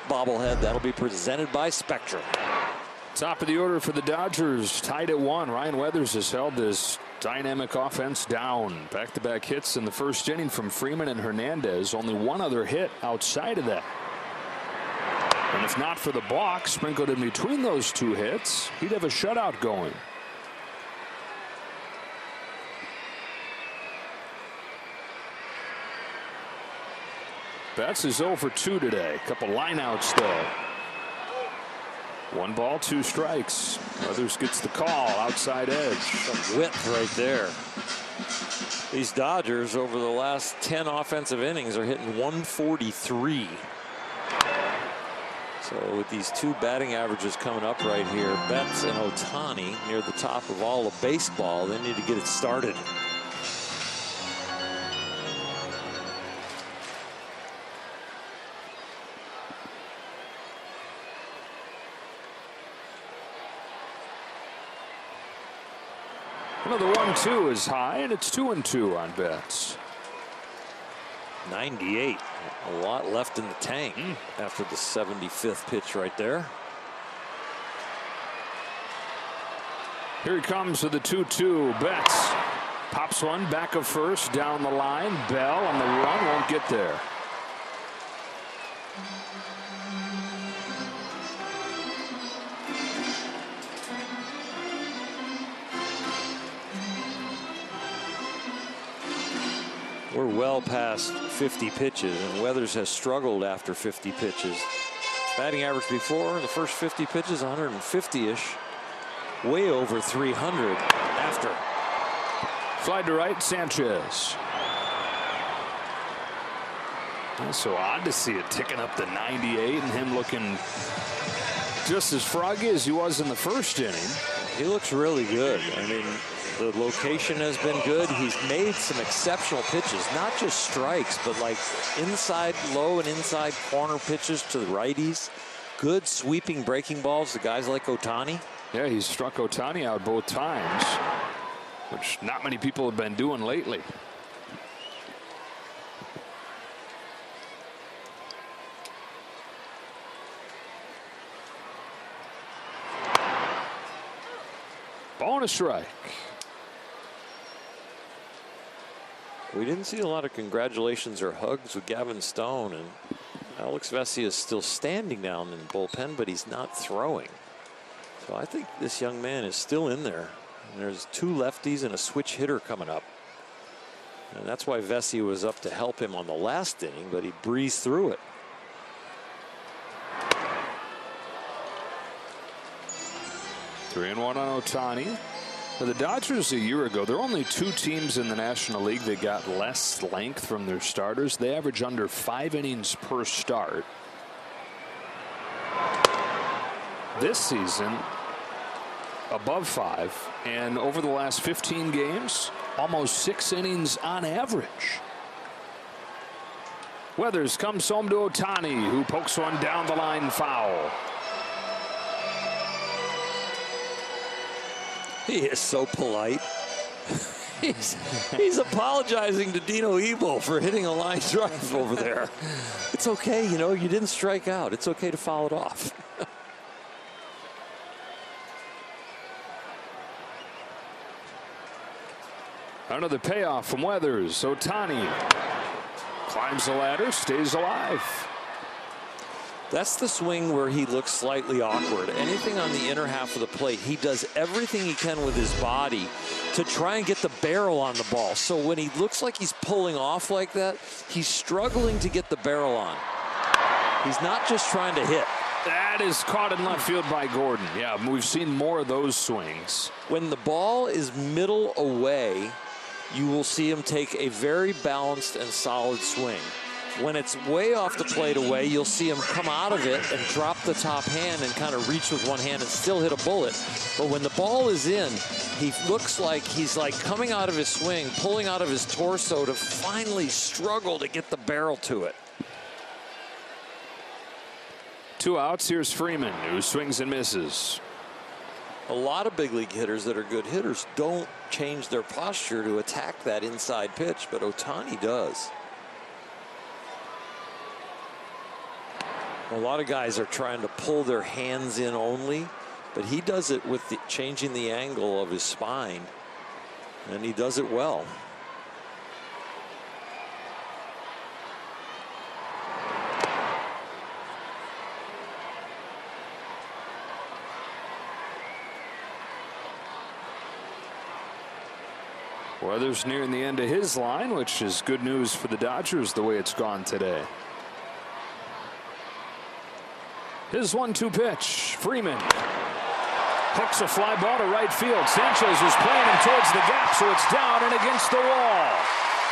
Bobblehead, that'll be presented by Spectrum. Top of the order for the Dodgers, tied at 1. Ryan Weathers has held this dynamic offense down. Back-to-back hits in the first inning from Freeman and Hernandez. Only one other hit outside of that. And if not for the block sprinkled in between those two hits, he'd have a shutout going. Betts is 0 for 2 today. A couple lineouts though. 1 ball, 2 strikes. Weathers gets the call, outside edge. Some width right there. These Dodgers over the last 10 offensive innings are hitting 143. So with these 2 batting averages coming up right here, Betts and Ohtani near the top of all of baseball, they need to get it started. Another 1-2 is high, and it's 2-2 on Betts. 98. A lot left in the tank after the 75th pitch right there. Here he comes with the 2-2. Betts pops one back of first down the line. Bell on the run, won't get there. We're well past 50 pitches, and Weathers has struggled after 50 pitches. Batting average before the first 50 pitches, 150-ish. Way over 300 after. Slide to right, Sanchez. That's so odd to see it ticking up to 98 and him looking just as froggy as he was in the first inning. He looks really good. I mean, the location has been good. He's made some exceptional pitches, not just strikes, but like inside low and inside corner pitches to the righties. Good sweeping breaking balls to guys like Ohtani. Yeah, he's struck Ohtani out both times, which not many people have been doing lately. Ball and a strike. We didn't see a lot of congratulations or hugs with Gavin Stone, and Alex Vesia is still standing down in the bullpen, but he's not throwing. So I think this young man is still in there. And there's 2 lefties and a switch hitter coming up. And that's why Vesia was up to help him on the last inning, but he breezed through it. Three and 1 on Ohtani. For the Dodgers a year ago, there are only 2 teams in the National League that got less length from their starters. They average under 5 innings per start. This season, above 5, and over the last 15 games, almost 6 innings on average. Weathers comes home to Ohtani, who pokes one down the line foul. He is so polite. He's apologizing to Dino Ebel for hitting a line drive over there. It's okay, you know, you didn't strike out. It's okay to foul it off. Another payoff from Weathers. Ohtani climbs the ladder, stays alive. That's the swing where he looks slightly awkward. Anything on the inner half of the plate, he does everything he can with his body to try and get the barrel on the ball. So when he looks like he's pulling off like that, he's struggling to get the barrel on. He's not just trying to hit. That is caught in left field by Gordon. Yeah, we've seen more of those swings. When the ball is middle away, you will see him take a very balanced and solid swing. When it's way off the plate away, you'll see him come out of it and drop the top hand and kind of reach with one hand and still hit a bullet. But when the ball is in, he looks like he's like coming out of his swing, pulling out of his torso to finally struggle to get the barrel to it. 2 outs. Here's Freeman, who swings and misses. A lot of big league hitters that are good hitters don't change their posture to attack that inside pitch, but Ohtani does. A lot of guys are trying to pull their hands in only but he does it with changing the angle of his spine, and he does it well. Weather's nearing the end of his line, which is good news for the Dodgers the way it's gone today. His 1-2 pitch. Freeman hooks a fly ball to right field. Sanchez is playing him towards the gap, so it's down and against the wall.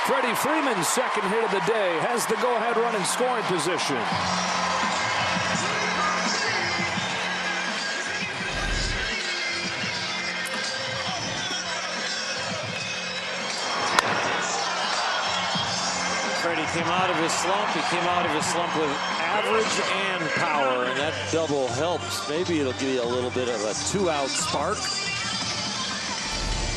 Freddie Freeman's second hit of the day has the go-ahead run in scoring position. Freddie came out of his slump. He came out of his slump with average and power, and that double helps. Maybe it'll give you a little bit of a 2-out spark.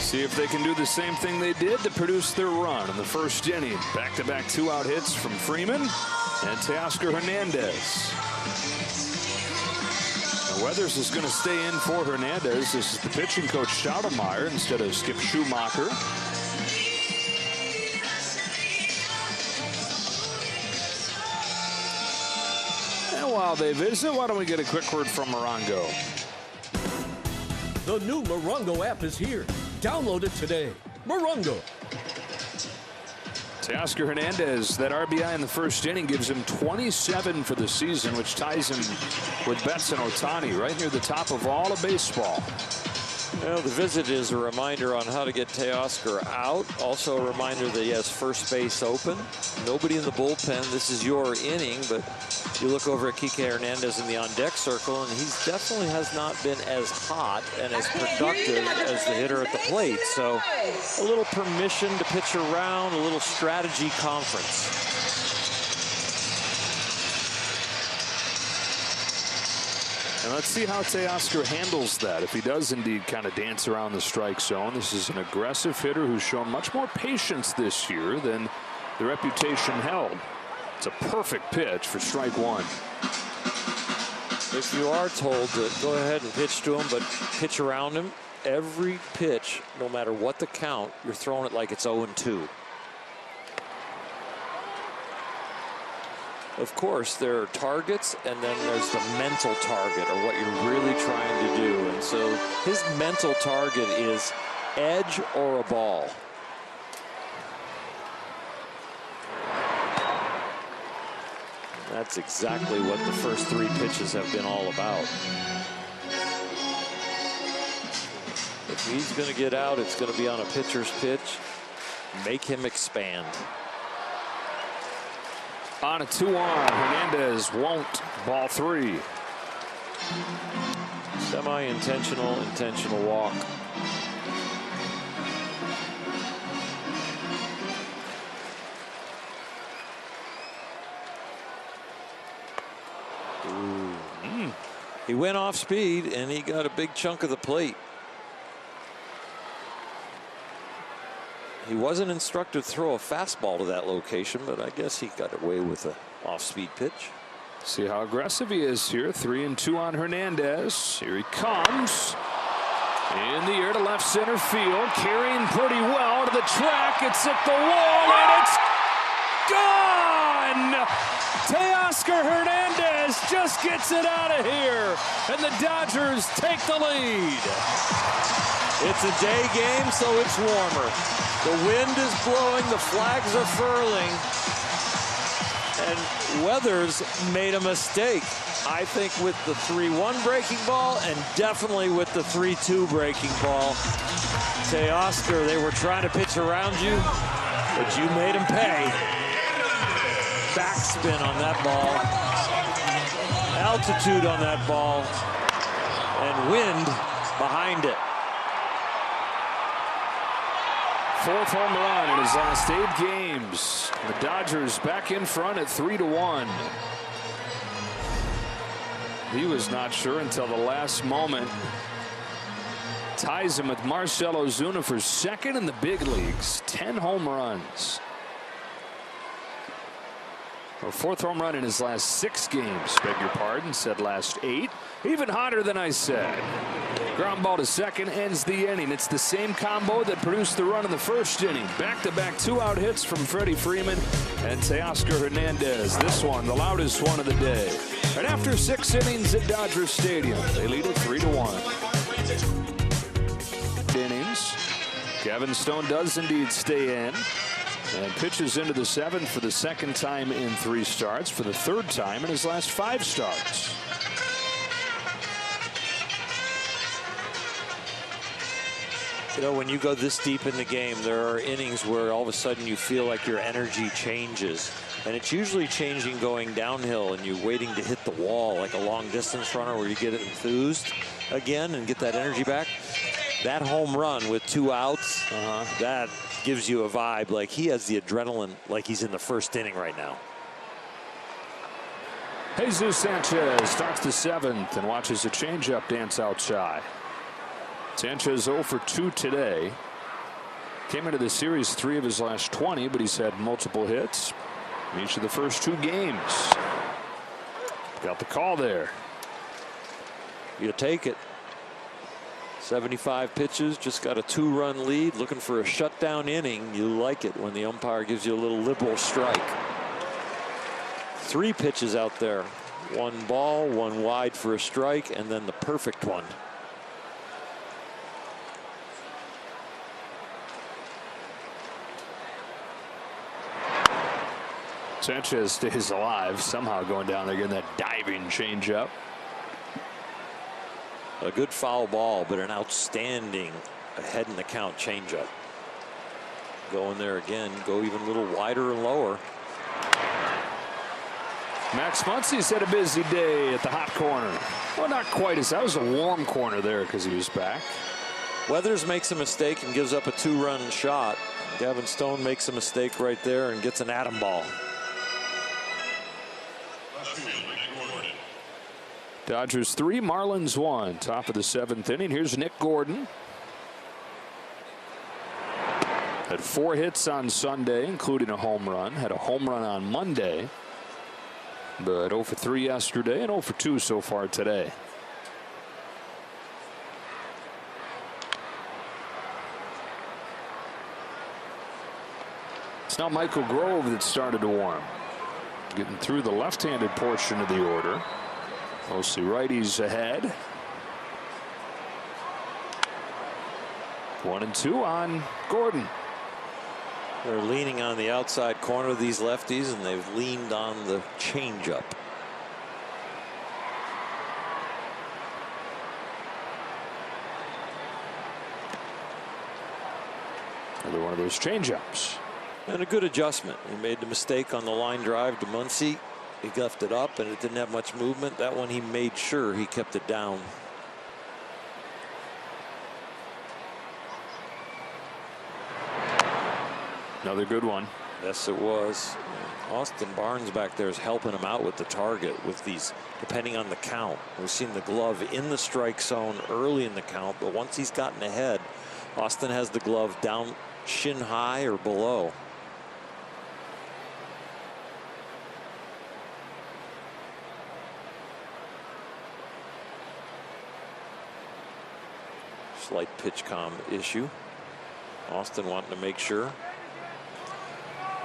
See if they can do the same thing they did to produce their run in the first inning. Back-to-back 2-out hits from Freeman and Teoscar Hernandez. Now Weathers is going to stay in for Hernandez. This is the pitching coach Stoudemire instead of Skip Schumacher. While they visit, why don't we get a quick word from Morongo? The new Morongo app is here. Download it today. Morongo. Teoscar Hernandez, that RBI in the first inning gives him 27 for the season, which ties him with Betts and Ohtani right near the top of all of baseball. Well, the visit is a reminder on how to get Teoscar out. Also a reminder that he has first base open. Nobody in the bullpen. This is your inning, but you look over at Kike Hernandez in the on-deck circle, and he definitely has not been as hot and as productive as the hitter at the plate. So a little permission to pitch around, a little strategy conference. And let's see how Teoscar handles that. If he does indeed kind of dance around the strike zone, this is an aggressive hitter who's shown much more patience this year than the reputation held. It's a perfect pitch for strike one. If you are told to go ahead and pitch to him, but pitch around him, every pitch, no matter what the count, you're throwing it like it's 0-2. Of course, there are targets, and then there's the mental target, or what you're really trying to do. And so his mental target is edge or a ball. That's exactly what the first 3 pitches have been all about. If he's going to get out, it's going to be on a pitcher's pitch. Make him expand. On a 2-1, Hernandez won't. Ball 3. Semi-intentional, intentional walk. He went off speed, and he got a big chunk of the plate. He wasn't instructed to throw a fastball to that location, but I guess he got away with an off-speed pitch. See how aggressive he is here. 3-2 on Hernandez. Here he comes. In the air to left center field. Carrying pretty well to the track. It's at the wall, and it's gone! Teoscar Hernandez just gets it out of here, and the Dodgers take the lead. It's a day game, so it's warmer. The wind is blowing, the flags are furling, and Weathers made a mistake. I think with the 3-1 breaking ball, and definitely with the 3-2 breaking ball. Teoscar, they were trying to pitch around you, but you made him pay. Backspin on that ball, altitude on that ball, and wind behind it. 4th home run in his last 8 games. The Dodgers back in front at 3-1. He was not sure until the last moment. Ties him with Marcell Ozuna for 2nd in the big leagues. 10 home runs. A 4th home run in his last 6 games. Beg your pardon, said last 8. Even hotter than I said. Ground ball to second, ends the inning. It's the same combo that produced the run in the first inning. Back-to-back 2-out hits from Freddie Freeman and Teoscar Hernandez. This one, the loudest one of the day. And after 6 innings at Dodger Stadium, they lead it 3-1. Innings. Gavin Stone does indeed stay in. And pitches into the 7th for the 2nd time in 3 starts, for the 3rd time in his last 5 starts. You know, when you go this deep in the game, there are innings where all of a sudden you feel like your energy changes. And it's usually changing going downhill and you're waiting to hit the wall like a long distance runner where you get enthused again and get that energy back. That home run with 2 outs, that gives you a vibe like he has the adrenaline like he's in the 1st inning right now. Jesus Sanchez starts the 7th and watches a changeup dance outside. Sanchez 0 for 2 today. Came into the series 3 of his last 20, but he's had multiple hits in each of the first 2 games. Got the call there. You take it. 75 pitches, just got a 2-run lead, looking for a shutdown inning. You like it when the umpire gives you a little liberal strike. 3 pitches out there. 1 ball, 1 wide for a strike, and then the perfect one. Sanchez stays alive, somehow going down there getting that diving changeup. A good foul ball, but an outstanding ahead in the count changeup. Go in there again, go even a little wider and lower. Max Muncy's had a busy day at the hot corner. Well, not quite as that was a warm corner there because he was back. Weathers makes a mistake and gives up a 2-run shot. Gavin Stone makes a mistake right there and gets an atom ball. Dodgers 3, Marlins 1. Top of the 7th inning. Here's Nick Gordon. Had 4 hits on Sunday, including a home run. Had a home run on Monday. But 0 for 3 yesterday and 0 for 2 so far today. It's now Michael Grove that started to warm. Getting through the left-handed portion of the order. Mostly righties ahead. 1 and 2 on Gordon. They're leaning on the outside corner of these lefties, and they've leaned on the changeup. Another one of those changeups. And a good adjustment. He made the mistake on the line drive to Muncy. He left it up, and it didn't have much movement. That one, he made sure he kept it down. Another good one. Yes, it was. Austin Barnes back there is helping him out with the target with these, depending on the count. We've seen the glove in the strike zone early in the count, but once he's gotten ahead, Austin has the glove down shin high or below. Slight pitch comm issue. Austin wanting to make sure,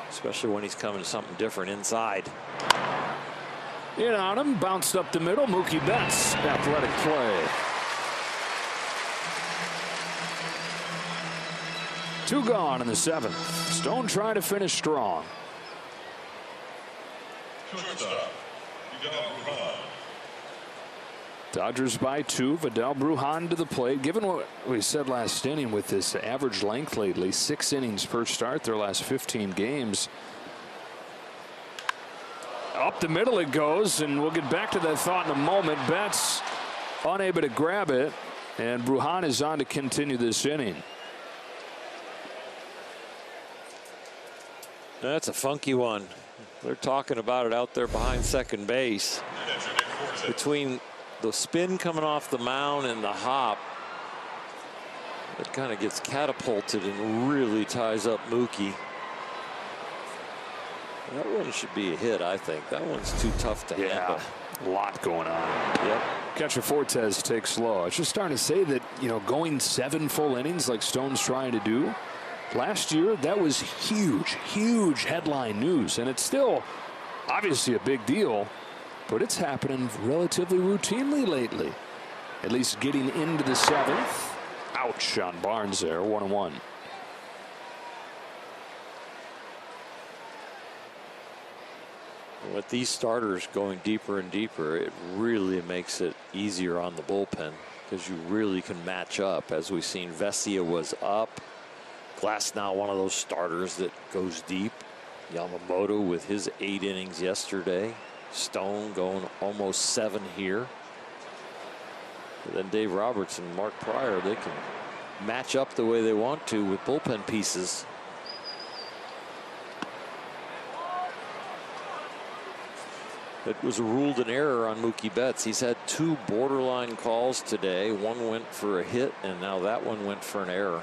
especially when he's coming to something different inside. In on him, bounced up the middle. Mookie Betts, athletic play. 2 gone in the 7th. Stone trying to finish strong. Shortstop, Vidal Brujan. Dodgers by 2. Vidal Brujan to the plate. Given what we said last inning with this average length lately, 6 innings per start their last 15 games. Up the middle it goes, and we'll get back to that thought in a moment. Betts unable to grab it, and Brujan is on to continue this inning. That's a funky one. They're talking about it out there behind second base. Between the spin coming off the mound and the hop, it kind of gets catapulted and really ties up Mookie. That one should be a hit, I think. That one's too tough to handle. A lot going on. Yep. Catcher Fortes takes low. I was just starting to say that, going 7 full innings like Stone's trying to do. Last year, that was huge headline news. And it's still obviously a big deal, but it's happening relatively routinely lately. At least getting into the 7th. Ouch on Barnes there, 1-1. With these starters going deeper and deeper, it really makes it easier on the bullpen because you really can match up. As we've seen, Vesia was up. Glass now one of those starters that goes deep. Yamamoto with his 8 innings yesterday. Stone going almost 7 here. And then Dave Roberts and Mark Pryor, they can match up the way they want to with bullpen pieces. It was ruled an error on Mookie Betts. He's had 2 borderline calls today. One went for a hit, and now that one went for an error.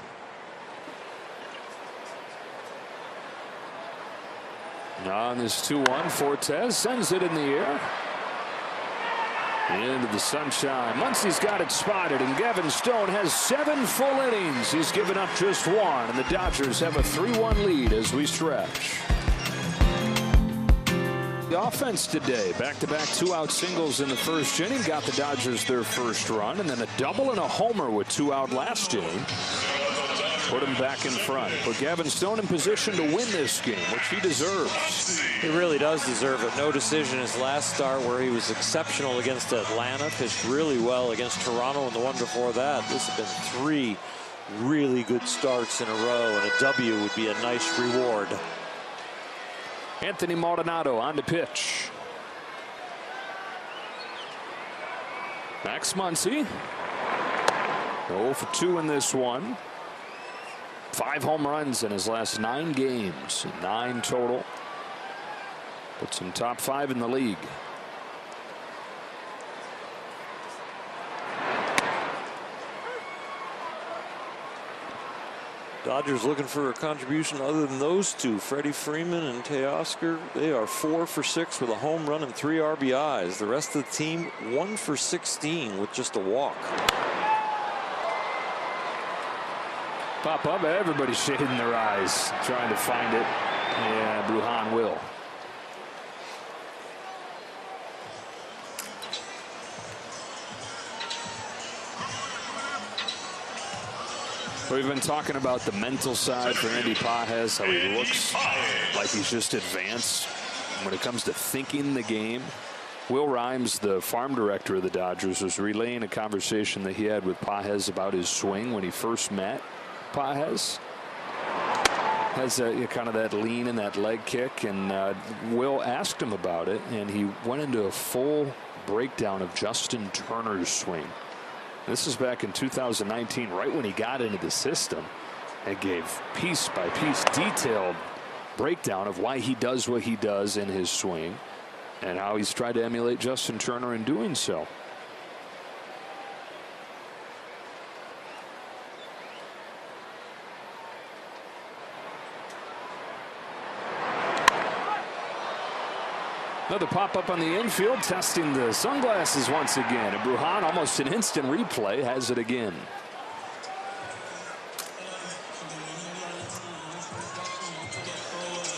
On this 2-1, Fortes sends it in the air. Into the sunshine. Muncie's got it spotted, and Gavin Stone has 7 full innings. He's given up just 1, and the Dodgers have a 3-1 lead as we stretch. The offense today, back-to-back 2-out singles in the first inning, got the Dodgers their first run, and then a double and a homer with 2 out last inning. Put him back in front. Put Gavin Stone in position to win this game, which he deserves. He really does deserve it. No decision his last start where he was exceptional against Atlanta, pitched really well against Toronto, and the one before that. This has been 3 really good starts in a row, and a W would be a nice reward. Anthony Maldonado on to pitch. Max Muncy. 0 for 2 in this one. 5 home runs in his last 9 games. 9 total. Puts him top 5 in the league. Dodgers looking for a contribution other than those 2, Freddie Freeman and Teoscar. They are 4 for 6 with a home run and 3 RBIs. The rest of the team 1 for 16 with just a walk. Pop up, everybody's shading their eyes, trying to find it. Yeah, Bruhan will. We've been talking about the mental side for Andy Pages, how he looks like he's just advanced when it comes to thinking the game. Will Rhymes, the farm director of the Dodgers, was relaying a conversation that he had with Pages about his swing when he first met Pages. Has kind of that lean and that leg kick, and Will asked him about it, and he went into a full breakdown of Justin Turner's swing. This is back in 2019, right when he got into the system, and gave piece by piece detailed breakdown of why he does what he does in his swing and how he's tried to emulate Justin Turner in doing so. Another pop-up on the infield, testing the sunglasses once again. And Bruhan, almost an instant replay, has it again.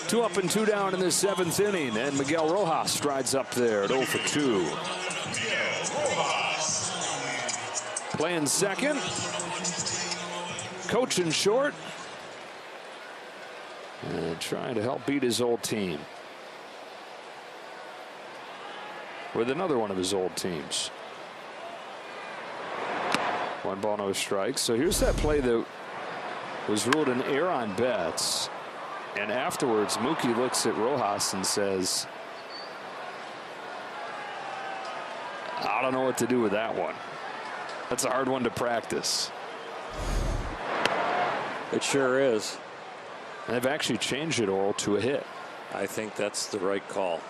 Two up and 2 down in the 7th inning, and Miguel Rojas strides up there at 0 for 2. Playing second. Coaching short. And trying to help beat his old team with another one of his old teams. 1 ball, no strikes. So here's that play that was ruled an error on Betts. And afterwards, Mookie looks at Rojas and says, I don't know what to do with that one. That's a hard one to practice. It sure is. And they've actually changed it all to a hit. I think that's the right call.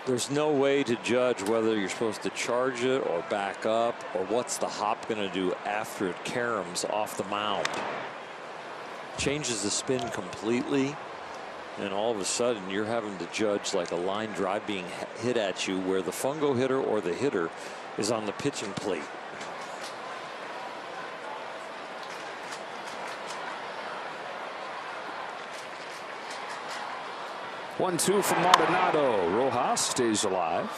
There's no way to judge whether you're supposed to charge it or back up, or what's the hop going to do after it caroms off the mound. Changes the spin completely. And all of a sudden, you're having to judge like a line drive being hit at you where the fungo hitter or the hitter is on the pitching plate. One-two from Maldonado. Rojas stays alive.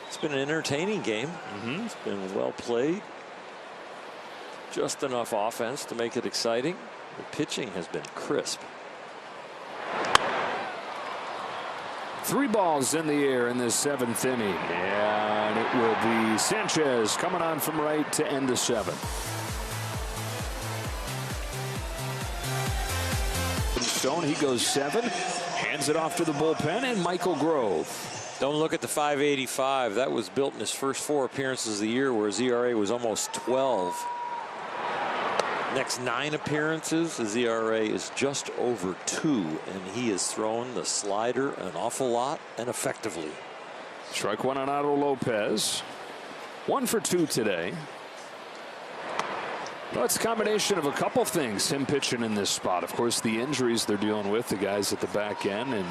It's been an entertaining game. It's been well played. Just enough offense to make it exciting. The pitching has been crisp. 3 balls in the air in this 7th inning. And it will be Sanchez coming on from right to end the 7th. Stone, he goes 7. Hands it off to the bullpen and Michael Grove. Don't look at the 5.85. That was built in his first 4 appearances of the year, where his ERA was almost 12. Next 9 appearances, his ERA is just over 2, and he has thrown the slider an awful lot and effectively. Strike 1 on Otto Lopez. 1 for 2 today. Well, it's a combination of a couple things, him pitching in this spot. Of course, the injuries they're dealing with, the guys at the back end, and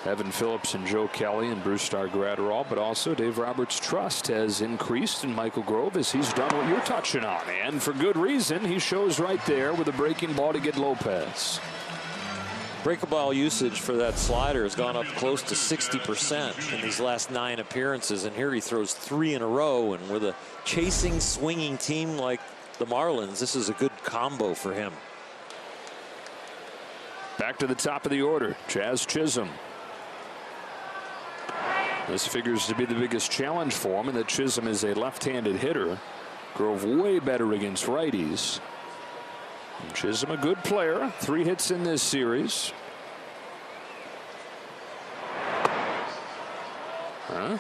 Evan Phillips and Joe Kelly and Bruce Starr-Gratterall, but also Dave Roberts' trust has increased in Michael Grove as he's done what you're touching on. And for good reason, he shows right there with a breaking ball to get Lopez. Breaking ball usage for that slider has gone up close to 60% in these last 9 appearances, and here he throws 3 in a row. And with a chasing, swinging team like the Marlins, this is a good combo for him. Back to the top of the order, Jazz Chisholm. This figures to be the biggest challenge for him, and that Chisholm is a left-handed hitter. Grove way better against righties. And Chisholm a good player. 3 hits in this series. Huh?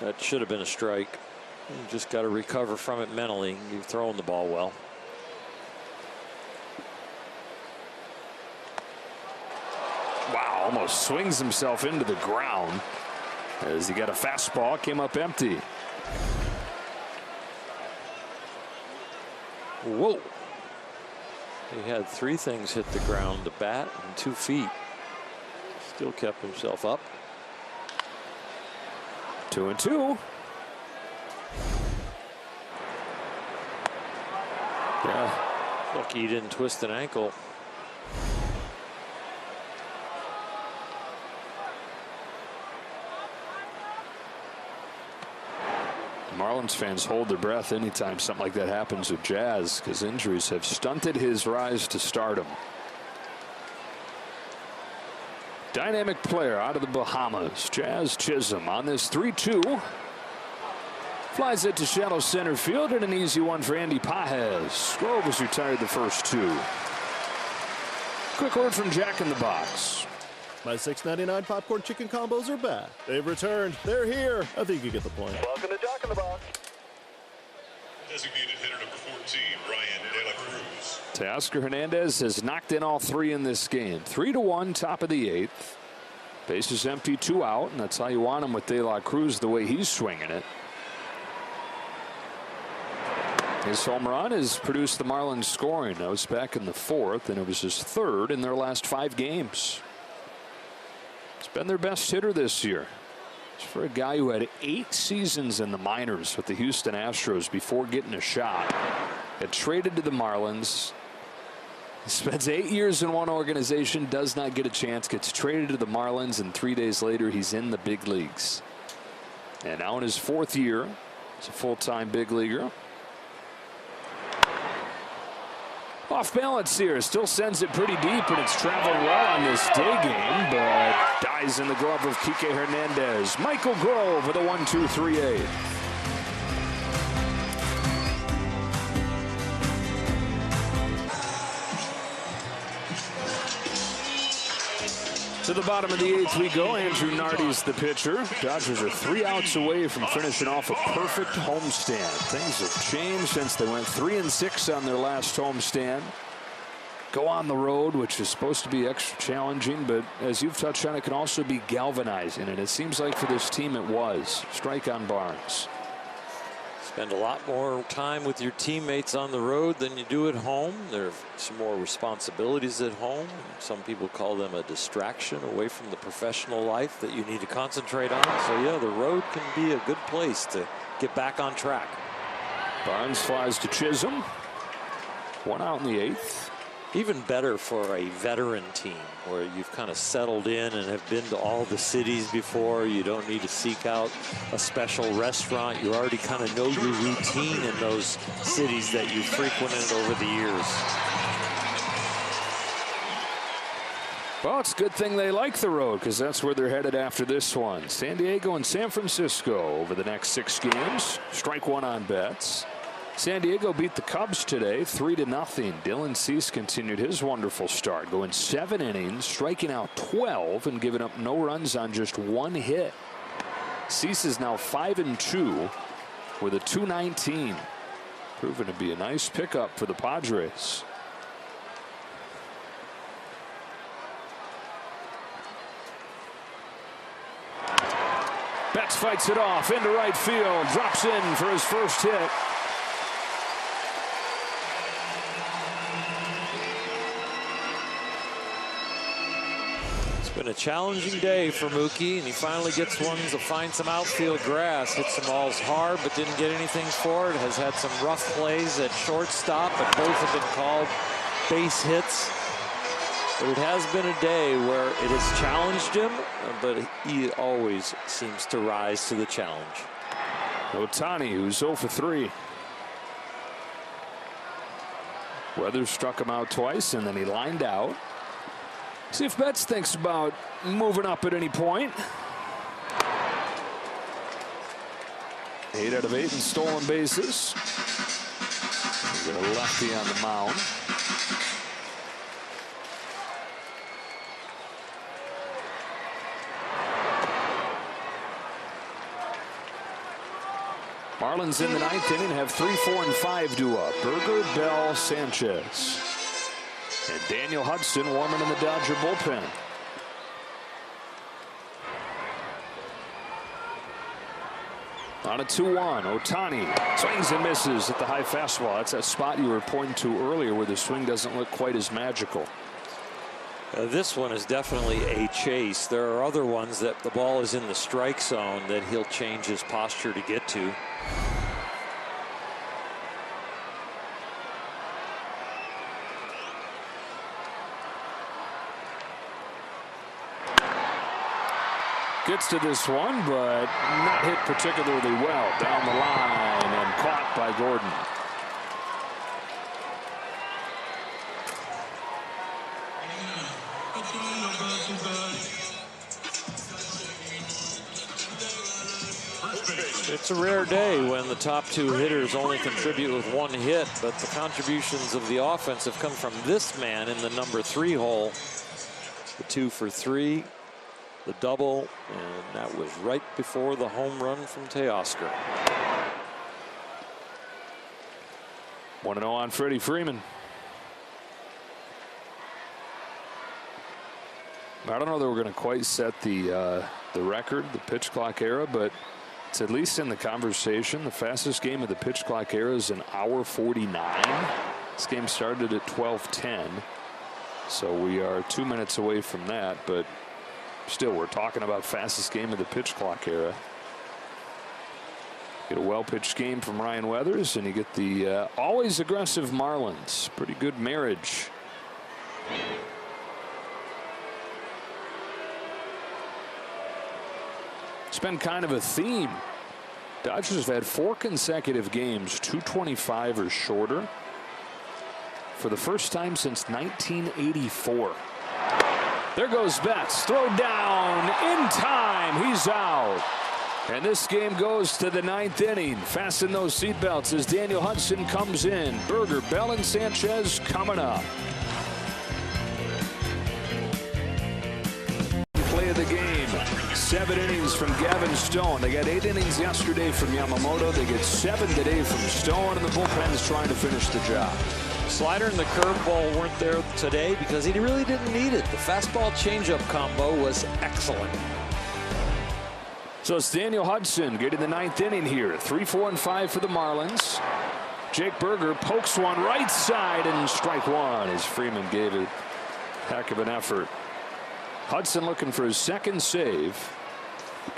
That should have been a strike. You just got to recover from it mentally. You've thrown the ball well. Wow, almost swings himself into the ground as he got a fastball, came up empty. Whoa. He had 3 things hit the ground, the bat and 2 feet. Still kept himself up. 2-2. Yeah. Lucky he didn't twist an ankle. Marlins fans hold their breath anytime something like that happens with Jazz, because injuries have stunted his rise to stardom. Dynamic player out of the Bahamas, Jazz Chisholm, on this 3-2. Flies it to shallow center field, and an easy one for Andy Pages. Grove has retired the first 2. Quick word from Jack in the Box. My $6.99 popcorn chicken combos are back. They've returned. They're here. I think you get the point. Welcome to Jack in the Box. Designated hitter number 14, Ryan De La Cruz. Teoscar Hernandez has knocked in all 3 in this game. 3-1, top of the 8th. Bases empty, 2 out, and that's how you want him with De La Cruz the way he's swinging it. His home run has produced the Marlins scoring. That was back in the 4th, and it was his 3rd in their last 5 games. He's been their best hitter this year. It's for a guy who had 8 seasons in the minors with the Houston Astros before getting a shot. Got traded to the Marlins. He spends 8 years in one organization, does not get a chance, gets traded to the Marlins, and 3 days later he's in the big leagues. And now in his 4th year, he's a full-time big leaguer. Off balance here, still sends it pretty deep, and it's traveling well on this day game, but dies in the glove of Kike Hernandez. Michael Grove with a 1-2-3-8. To the bottom of the 8th we go. Andrew Nardi's the pitcher. Dodgers are 3 outs away from finishing off a perfect homestand. Things have changed since they went 3-6 on their last homestand. go on the road, which is supposed to be extra challenging, but as you've touched on, it can also be galvanizing, and it seems like for this team it was. Strike on Barnes. Spend a lot more time with your teammates on the road than you do at home. There are some more responsibilities at home. Some people call them a distraction away from the professional life that you need to concentrate on. So yeah, the road can be a good place to get back on track. Barnes flies to Chisholm. 1 out in the 8th. Even better for a veteran team where you've kind of settled in and have been to all the cities before. You don't need to seek out a special restaurant. You already kind of know your routine in those cities that you frequented over the years. Well, it's a good thing they like the road because that's where they're headed after this one. San Diego and San Francisco over the next 6 games. Strike 1 on Betts. San Diego beat the Cubs today 3-0. Dylan Cease continued his wonderful start, going 7 innings, striking out 12 and giving up no runs on just 1 hit. Cease is now 5-2 with a 2.19, proving to be a nice pickup for the Padres. Betts fights it off into right field, drops in for his first hit. Been a challenging day for Mookie, and he finally gets one to find some outfield grass. Hit some balls hard, but didn't get anything for it. Has had some rough plays at shortstop, but both have been called base hits. But it has been a day where it has challenged him, but he always seems to rise to the challenge. Ohtani, who's 0 for 3. Weathers struck him out twice, and then he lined out. See if Betts thinks about moving up at any point. 8 out of 8 in stolen bases. We've got a lefty on the mound. Marlins in the 9th inning have 3, 4, and 5 due up. Berger, Bell, Sanchez. And Daniel Hudson warming in the Dodger bullpen. On a 2-1, Ohtani swings and misses at the high fastball. That's that spot you were pointing to earlier where the swing doesn't look quite as magical. This one is definitely a chase. There are other ones that the ball is in the strike zone that he'll change his posture to get to. Gets to this one, but not hit particularly well. Down the line and caught by Gordon. It's a rare day when the top 2 hitters only contribute with 1 hit, but the contributions of the offense have come from this man in the number 3 hole. The 2 for 3. The double, and that was right before the home run from Teoscar. 1-0 on Freddie Freeman. I don't know that we're going to quite set the record, the pitch clock era, but it's at least in the conversation. The fastest game of the pitch clock era is 1:49. This game started at 12:10, so we are 2 minutes away from that, but still, we're talking about fastest game of the pitch clock era. Get a well-pitched game from Ryan Weathers, and you get the always aggressive Marlins. Pretty good marriage. It's been kind of a theme. Dodgers have had 4 consecutive games, 225 or shorter, for the first time since 1984. There goes Betts, throw down in time, he's out. And this game goes to the 9th inning. Fasten those seatbelts as Daniel Hudson comes in. Berger, Bell, and Sanchez coming up. Play of the game, 7 innings from Gavin Stone. They got 8 innings yesterday from Yamamoto. They get 7 today from Stone, and the bullpen's trying to finish the job. Slider and the curveball weren't there today because he really didn't need it. The fastball changeup combo was excellent. So it's Daniel Hudson getting the 9th inning here. 3, 4, and 5 for the Marlins. Jake Berger pokes one right side and strike one as Freeman gave it a heck of an effort. Hudson looking for his 2nd save.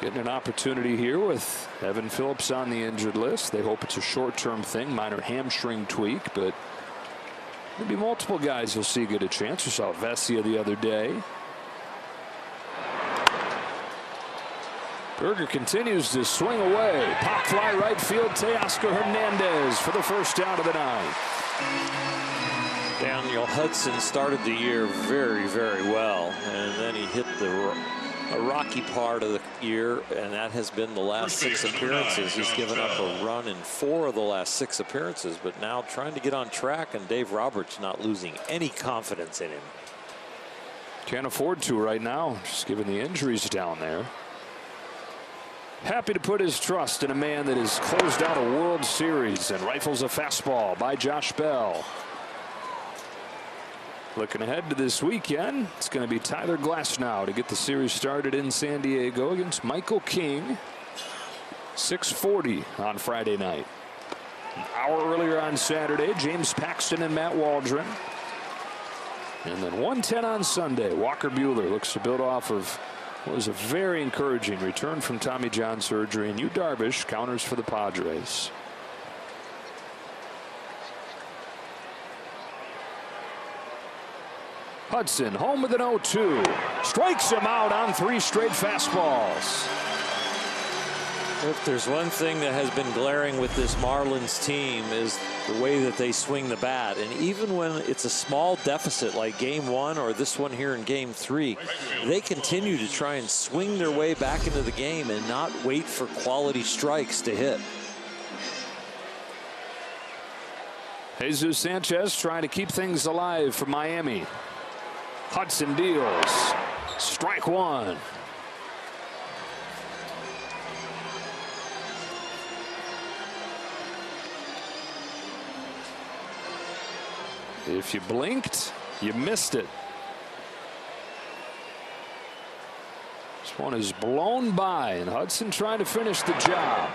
Getting an opportunity here with Evan Phillips on the injured list. They hope it's a short-term thing, minor hamstring tweak, but maybe multiple guys you'll see get a chance. We saw Vesia the other day. Berger continues to swing away. Pop fly right field. Teoscar Hernandez for the first out of the 9th. Daniel Hudson started the year very, very well, and then he hit a rocky part of the year, and that has been the last 6 appearances. He's given up a run in 4 of the last 6 appearances, but now trying to get on track, and Dave Roberts not losing any confidence in him. Can't afford to right now, just given the injuries down there. Happy to put his trust in a man that has closed out a World Series and rifles a fastball by Josh Bell. Looking ahead to this weekend, it's going to be Tyler Glasnow to get the series started in San Diego against Michael King. 6:40 on Friday night. An hour earlier on Saturday, James Paxton and Matt Waldron. And then 1:10 on Sunday, Walker Buehler looks to build off of what was a very encouraging return from Tommy John surgery, and Yu Darvish counters for the Padres. Hudson home with an 0-2. Strikes him out on 3 straight fastballs. If there's one thing that has been glaring with this Marlins team is the way that they swing the bat. And even when it's a small deficit like game 1 or this one here in game 3, they continue to try and swing their way back into the game and not wait for quality strikes to hit. Jesus Sanchez trying to keep things alive for Miami. Hudson deals. Strike 1. If you blinked, you missed it. This one is blown by, and Hudson trying to finish the job.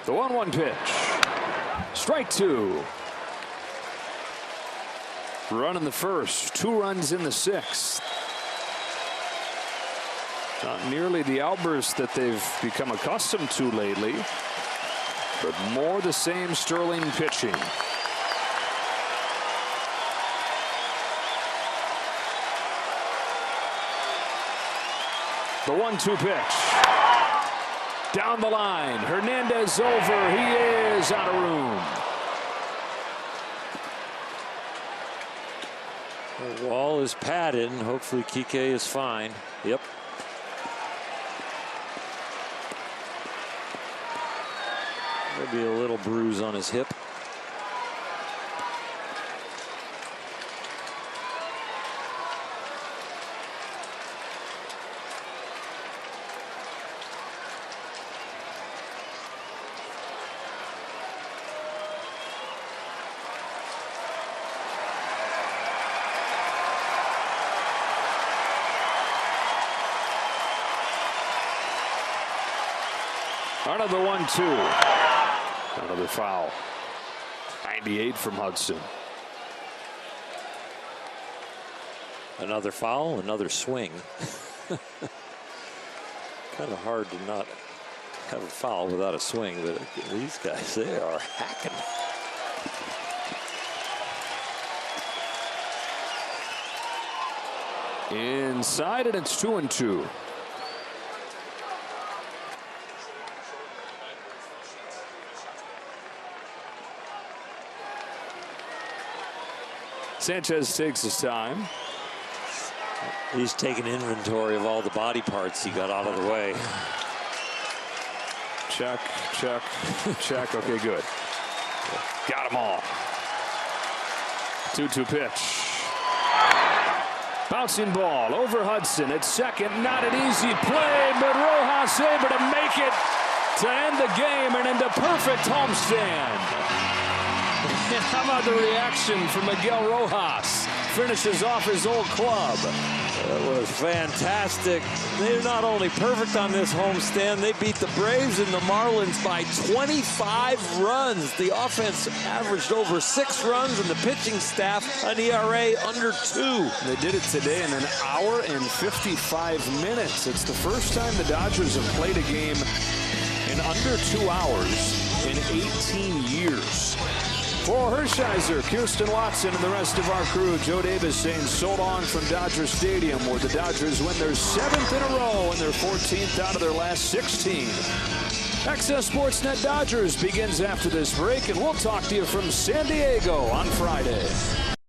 The 1-1 pitch. Strike 2. Run in the first, 2 runs in the 6th. Not nearly the outburst that they've become accustomed to lately, but more the same sterling pitching. The 1-2 pitch. Down the line. Hernandez over. He is out of room. The wall is padded, and hopefully Kike is fine. Yep. Maybe a little bruise on his hip. Another 1-2. Another foul. 98 from Hudson. Another foul, another swing. Kind of hard to not have a foul without a swing, but these guys, they are hacking. Inside, and it's 2-2. Sanchez takes his time. He's taking inventory of all the body parts he got out of the way. Check, check, check. Okay, good. Got them all. 2-2 pitch. Bouncing ball over Hudson at second. Not an easy play, but Rojas able to make it to end the game and into perfect homestand. How about the reaction from Miguel Rojas? Finishes off his old club. That was fantastic. They're not only perfect on this homestand, they beat the Braves and the Marlins by 25 runs. The offense averaged over 6 runs, and the pitching staff an ERA under 2. They did it today in 1 hour and 55 minutes. It's the first time the Dodgers have played a game in under 2 hours in 18 years. For Hershiser, Kirsten Watson, and the rest of our crew, Joe Davis saying so long from Dodger Stadium, where the Dodgers win their 7th in a row and their 14th out of their last 16. Access Sportsnet Dodgers begins after this break, and we'll talk to you from San Diego on Friday.